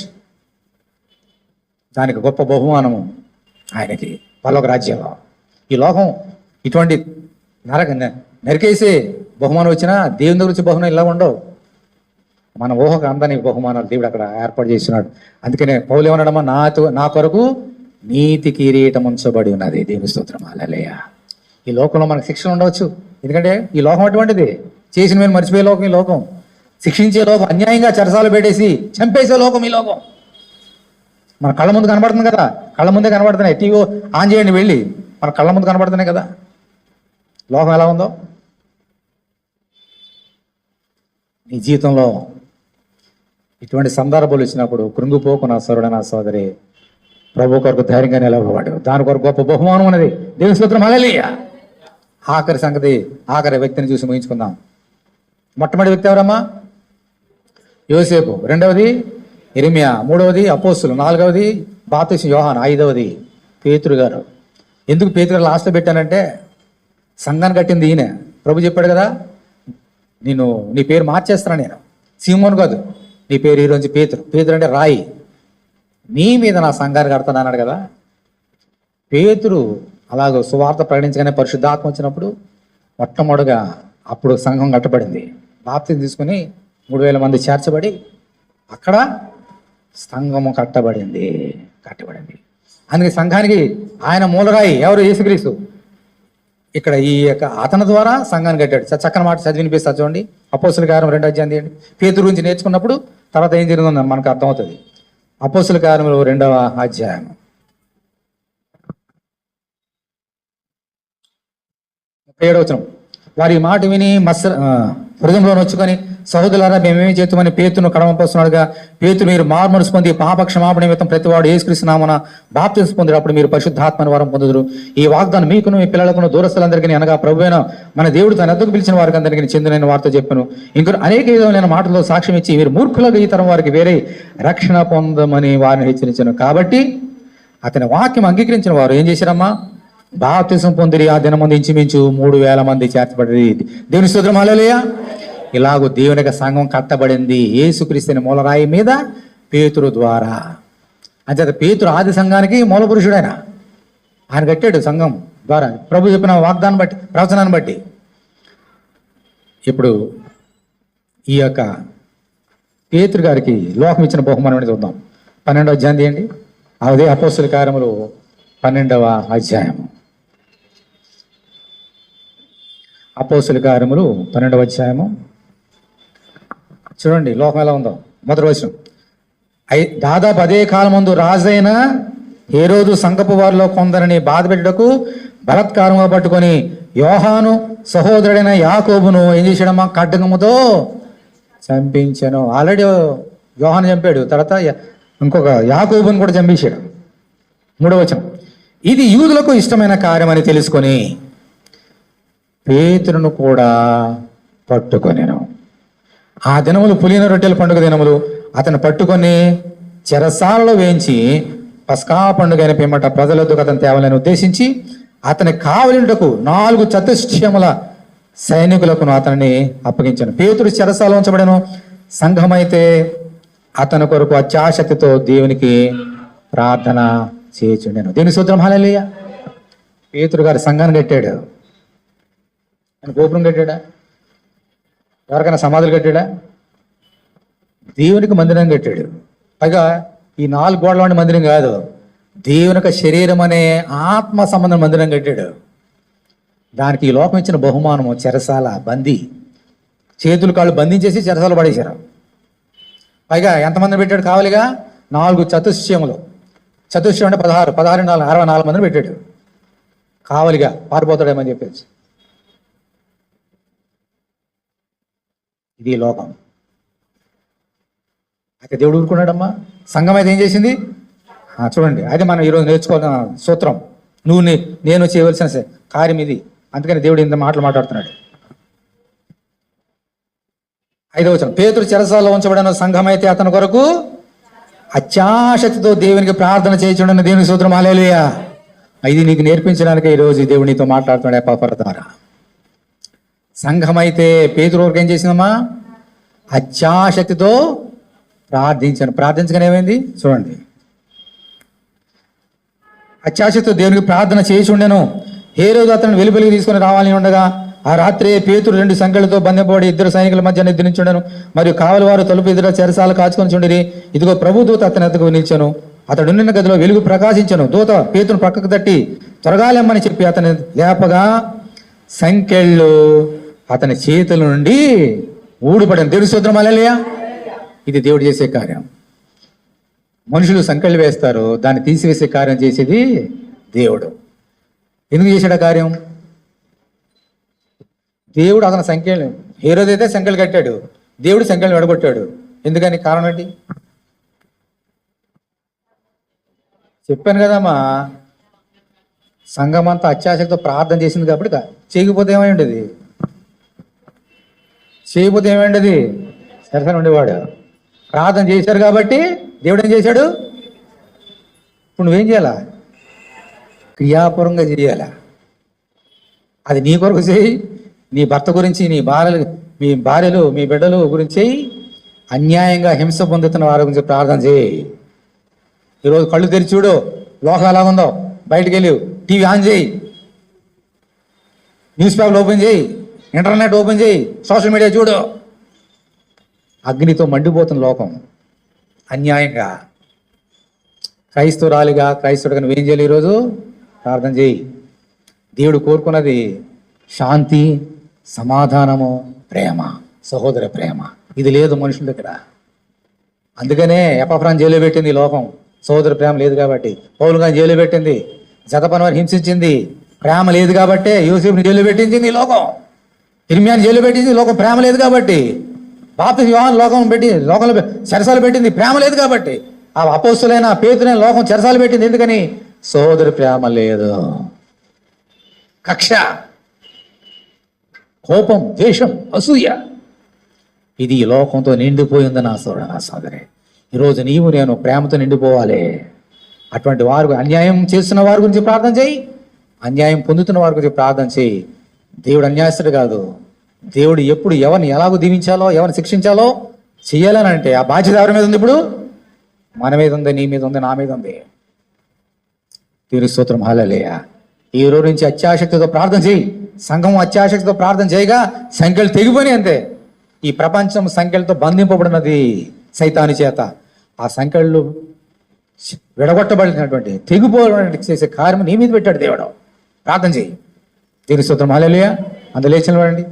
దానికి గొప్ప బహుమానము ఆయనకి పరలోక రాజ్యంలో. ఈ లోకం ఇటువంటి నరికేసే బహుమానం వచ్చినా దేవుని దగ్గర వచ్చే బహుమానం ఇలా ఉండవు. మన ఊహకు అందని బహుమానాలు దేవుడు అక్కడ ఏర్పాటు చేస్తున్నాడు. అందుకనే పౌలు ఏమన్నాడమ్మా, నా కొరకు నీతి కిరీటం ఉంచబడి ఉన్నది. దేవుని స్తోత్రం, హల్లెలూయా. ఈ లోకంలో మనకు శిక్షలు ఉండవచ్చు, ఎందుకంటే ఈ లోకం అటువంటిది. చేసిన మీరు మర్చిపోయే లోకం ఈ లోకం, శిక్షించే లోకం, అన్యాయంగా చెరసాలు పెట్టేసి చంపేసే లోకం ఈ లోకం. మన కళ్ళ ముందు కనబడుతుంది కదా, కళ్ళ ముందే కనబడుతున్నాయి. టీవీ ఆన్ చేయండి వెళ్ళి, మన కళ్ళ ముందు కనబడుతున్నాయి కదా లోకం ఎలా ఉందో. నీ జీవితంలో ఇటువంటి సందర్భాలు వచ్చినప్పుడు కృంగిపోకు నా సోదరుడు, నా సోదరి, ప్రభు కొరకు ధైర్యంగా నిలబడవాడు. దాని కొరకు గొప్ప బహుమానం ఉన్నది. దేవుని స్తోత్రం, హల్లెలూయా. ఆఖరి సంగతి, ఆఖరి వ్యక్తిని చూసి ముగించుకుందాం. మొట్టమొదటి వ్యక్తి ఎవరమ్మా? యోసేపు. రెండవది ఇర్మియా. మూడవది అపోస్తులు. నాలుగవది బాప్తిస్మ యోహాను. ఐదవది పేతురు గారు. ఎందుకు పేతురు గారు లాస్ట్లో పెట్టానంటే, సంఘాన్ని కట్టింది ఈయన. ప్రభు చెప్పాడు కదా, నీ పేరు మార్చేస్తాను నేను, సీమోను కాదు, నీ పేరు ఈరోజు పేతురు. పేతురు అంటే రాయి, నీ మీద నా సంఘాన్ని కడతాను అన్నాడు కదా. పేతురు అలాగ సువార్త ప్రకటించగానే పరిశుద్ధాత్మ వచ్చినప్పుడు మొట్టమొదటిగా అప్పుడు సంఘం కట్టబడింది. బాప్తిస్మం తీసుకుని 3000 మంది చేర్చబడి అక్కడ సంఘము కట్టబడింది. అందుకే సంఘానికి ఆయన మూలరాయి ఎవరు? యేసుక్రీస్తు. ఇక్కడ ఈ యొక్క అతని ద్వారా సంఘాన్ని కట్టాడు. చక్కని మాట చదివి వినిపిస్తా చూడండి. అపోస్తుల కార్యం 2వ అధ్యాయం తీయండి. పేతురు గురించి నేర్చుకున్నప్పుడు తర్వాత ఏం జరిగిందో మనకు అర్థమవుతుంది. అపోస్తుల కార్యములు 2వ అధ్యాయం 37వ వచనం. వారి మాట విని హృదయంలో నొచ్చుకొని, సహోదరులారా మేమేమి చేస్తామని పేతురును కడమపరుస్తున్నాడుగా. పేతురు, మీరు మారుమనసు పొంది పాప క్షమాపణ నిమిత్తం ప్రతివాడు యేసుక్రీస్తు నామమున బాప్తిస్మం పొందిన అప్పుడు మీరు పరిశుద్ధాత్మని వరం పొందుదురు. ఈ వాగ్దానం మీకును మీ పిల్లలకును దూరస్తులందరికీ అనగా ప్రభువైన మన దేవుడు తన ఎద్దకు పిలిచిన వారికి అందరికీ చెందిన వారితో చెప్పాను. ఇంకా అనేక విధమైన మాటల్లో సాక్ష్యం ఇచ్చి మీరు మూర్ఖులకు ఈ తరం వారికి వేరే రక్షణ పొందమని వారిని హెచ్చరించాను. కాబట్టి అతని వాక్యం అంగీకరించిన వారు ఏం చేశారమ్మా? బాప్తిస్మం పొందిరి. ఆ దినమంది ఇంచుమించు 3000 మంది చేర్చబడి. దేవుని స్తోత్రం, హల్లెలూయా. ఇలాగూ దేవుని యొక్క సంఘం కట్టబడింది యేసుక్రీస్తుని మూలరాయి మీద పేతురు ద్వారా. అంచేత పేతురు ఆది సంఘానికి మూల పురుషుడైన ఆయన కట్టాడు సంఘం ద్వారా. ప్రభు చెప్పిన వాగ్దానం బట్టి, ప్రవచనాన్ని బట్టి. ఇప్పుడు ఈ యొక్క పేతురు గారికి లోకం ఇచ్చిన బహుమానం చూద్దాం. 12వ అధ్యాయం తీయండి. అదే అపోస్తుల కార్యములు 12వ అధ్యాయము. అపోస్తుల కార్యములు 12వ అధ్యాయము చూడండి, లోకం ఎలా ఉందో. మొదటి వచనం, దాదాపు అదే కాలం ముందు రాజైన హేరోదు సంఘపు వారిలో కొందరిని బాధ పెట్టుటకు బలత్కారంగా పట్టుకొని యోహాను సహోదరుడైన యాకోబును ఏం చేశాడమ్మా? ఖడ్గముతో చంపించాను. ఆల్రెడీ యోహాను చంపాడు, తర్వాత ఇంకొక యాకోబును కూడా చంపేశాడు. 3వ వచనం, ఇది యూదులకు ఇష్టమైన కార్యమని తెలుసుకొని పేతురును కూడా పట్టుకొనెను. ఆ దినములు పులిన రొట్టెల పండుగ దినములు. అతను పట్టుకొని చెరసాలలో వేయించి పస్కా పండుగ అయిన పిమ్మట ప్రజలతో అతను తేవాలని ఉద్దేశించి అతని కావలింటకు 4 చతుష్టయముల సైనికులకు అతనిని అప్పగించాను. పేతురు చెరసాల ఉంచబడను. సంఘమైతే అతని కొరకు అత్యాశక్తితో దేవునికి ప్రార్థన చేయుచుండెను. దేవుని స్తోత్రం, హల్లెలూయా. పేతురు గారు సంఘాన్ని కట్టాడు. ఆయన గోపురం కట్టాడా? ఎవరికైనా సమాధులు కట్టాడా? దేవునికి మందిరం కట్టాడు. పైగా ఈ 4 గోడల వంటి మందిరం కాదు, దేవునికి శరీరం అనే ఆత్మ సంబంధం మందిరం కట్టాడు. దానికి ఈ లోకం ఇచ్చిన బహుమానము చెరసాల, బందీ. చేతులు కాళ్ళు బంధించేసి చెరసాల పడేశారు. పైగా ఎంతమందిని పెట్టాడు కావాలిగా? 4 చతుష్టయములు. చతుష్టయం అంటే 16, 16 4 64 మందిని పెట్టాడు కావలిగా, పారిపోతాడేమని చెప్పేసి. ఇది లోకం. అయితే దేవుడు ఊరుకున్నాడమ్మా. సంఘం అయితే ఏం చేసింది? చూడండి, అది మనం ఈరోజు నేర్చుకోవాల్సిన సూత్రం. నువ్వు నేను చేయవలసిన కార్యం ఇది. అందుకని దేవుడు ఇంత మాటలు మాట్లాడుతున్నాడు. 5వ వచనం, పేతురు చెరసాలలో ఉంచబడిన సంఘం అయితే అతని కొరకు అత్యాశక్తితో దేవునికి ప్రార్థన చేయించుండని దేవుని సూత్రం, హల్లెలూయా. ఇది నీకు నేర్పించడానికి ఈరోజు దేవుడు నీతో మాట్లాడుతున్నాడు ఎపాఫ్రా ద్వారా. సంఘం అయితే పేతురు వరకు ఏం చేసిందమ్మా? అత్యాశక్తితో ప్రార్థించాను. ప్రార్థించగానే ఏమైంది చూడండి, అత్యాశక్తితో దేవునికి ప్రార్థన చేసి ఉండెను. హేరోదు అతను వెలుపలికి తీసుకుని రావాలని ఉండగా ఆ రాత్రి పేతురు 2 సంకెళ్లతో బంధింపబడి 2 సైనికుల మధ్య నిద్రించుండెను. మరియు కావలి వారు తలుపు ఎదుట చెరసాల కాచుకొని చుండిరి. ఇదిగో ప్రభు దూత అతని ఎద్దకు నిలిచాను. అతడు ఉన్న గదిలో వెలుగు ప్రకాశించను. దూత పేతురును పక్కకు తట్టి త్వరగా లేమ్మని చెప్పి అతని లేపగా సంకెళ్ళు అతని చేతుల నుండి ఊడిపడాను. దేవుని స్తోత్రం, హల్లెలూయా. ఇది దేవుడు చేసే కార్యం. మనుషులు సంకెళ్ళు వేస్తారు, దాన్ని తీసివేసే కార్యం చేసేది దేవుడు. ఎందుకు చేశాడు ఆ కార్యం? దేవుడు అతని సంఖ్యలు, హేరోదు అయితే సంఖ్యలు కట్టాడు, దేవుడు సంఖ్యలు విడగొట్టాడు. ఎందుకని? కారణం ఏంటి చెప్పాను కదమ్మా. సంఘం అంతా అత్యాశక్తితో ప్రార్థన చేసింది కాబట్టి. చేయకపోతే ఏమై ఉండేది? చేయకపోతే ఏమై ఉండేది? సరసన ఉండేవాడు. ప్రార్థన చేశారు కాబట్టి దేవుడు ఏం చేశాడు? ఇప్పుడు నువ్వేం చేయాలా? క్రియాపూర్వంగా చేయాలా. అది నీ కొరకు చేయి, నీ భర్త గురించి, మీ భార్యలు మీ బిడ్డలు గురించి, అన్యాయంగా హింస పొందుతున్న వారి గురించి ప్రార్థన చేయి. ఈరోజు కళ్ళు తెరిచి చూడు, లోకం ఎలా ఉందో. బయటికి వెళ్ళి టీవీ ఆన్ చేయి, న్యూస్ పేపర్ ఓపెన్ చేయి, ఇంటర్నెట్ ఓపెన్ చేయి, సోషల్ మీడియా చూడు. అగ్నితో మండిపోతున్న లోకం అన్యాయంగా. క్రైస్తవురాలిగా, క్రైస్తవుడిగా నువ్వేం చేయాలి? ఈరోజు ప్రార్థన చేయి. దేవుడు కోరుకున్నది శాంతి, సమాధానము, ప్రేమ, సహోదర ప్రేమ. ఇది లేదు మనుషుల దగ్గర. అందుకనే ఎపాఫ్రాని జైలు పెట్టింది లోకం. సహోదర ప్రేమ లేదు కాబట్టి. పౌలు గారిని జైలు పెట్టింది, జతపనివారిని హింసించింది. ప్రేమ లేదు కాబట్టే యోసేపుని జైలు పెట్టించింది ఈ లోకం. ఇర్మియాని జైలు పెట్టింది లోకం, ప్రేమ లేదు కాబట్టి. బాప్తిస్మం యోహాను లోకంలో చెరసాలు పెట్టింది, ప్రేమ లేదు కాబట్టి. ఆ అపోస్తులైన పేతులైన లోకం చెరసాలు పెట్టింది. ఎందుకని? సోదరి ప్రేమ లేదు. కక్ష, కోపం, ద్వేషం, అసూయ, ఇది ఈ లోకంతో నిండిపోయింది. నా సోదర, నా సోదరి, ఈరోజు నీవు నేను ప్రేమతో నిండిపోవాలి. అటువంటి వారు, అన్యాయం చేస్తున్న వారి గురించి ప్రార్థన చేయి, అన్యాయం పొందుతున్న వారి గురించి ప్రార్థన చేయి. దేవుడు అన్యాయస్తుడు కాదు. దేవుడు ఎప్పుడు ఎవరిని ఎలాగో దీవించాలో, ఎవరిని శిక్షించాలో చెయ్యాలని అంటే ఆ బాధ్యత ఎవరి మీద ఉంది? ఇప్పుడు మన మీద ఉంది, నీ మీద ఉంది, నా మీద ఉంది. దేవుని స్తోత్రం, హల్లెలూయా. ఈ రోజు నుంచి అత్యాశక్తితో ప్రార్థన చేయి. సంఘం అత్యాశక్తితో ప్రార్థన చేయగా సంఖ్యలు తెగిపోయి అంతే. ఈ ప్రపంచం సంఖ్యలతో బంధింపబడినది సైతాని చేత. ఆ సంఖ్యలు విడగొట్టబడినటువంటి తెగిపోవడానికి చేసే కార్యం నీ మీద పెట్టాడు దేవుడు. ప్రార్థన చేయి. దీని స్తోత్రం. హల్లెలూయా. అంత లేచిన వాడండి.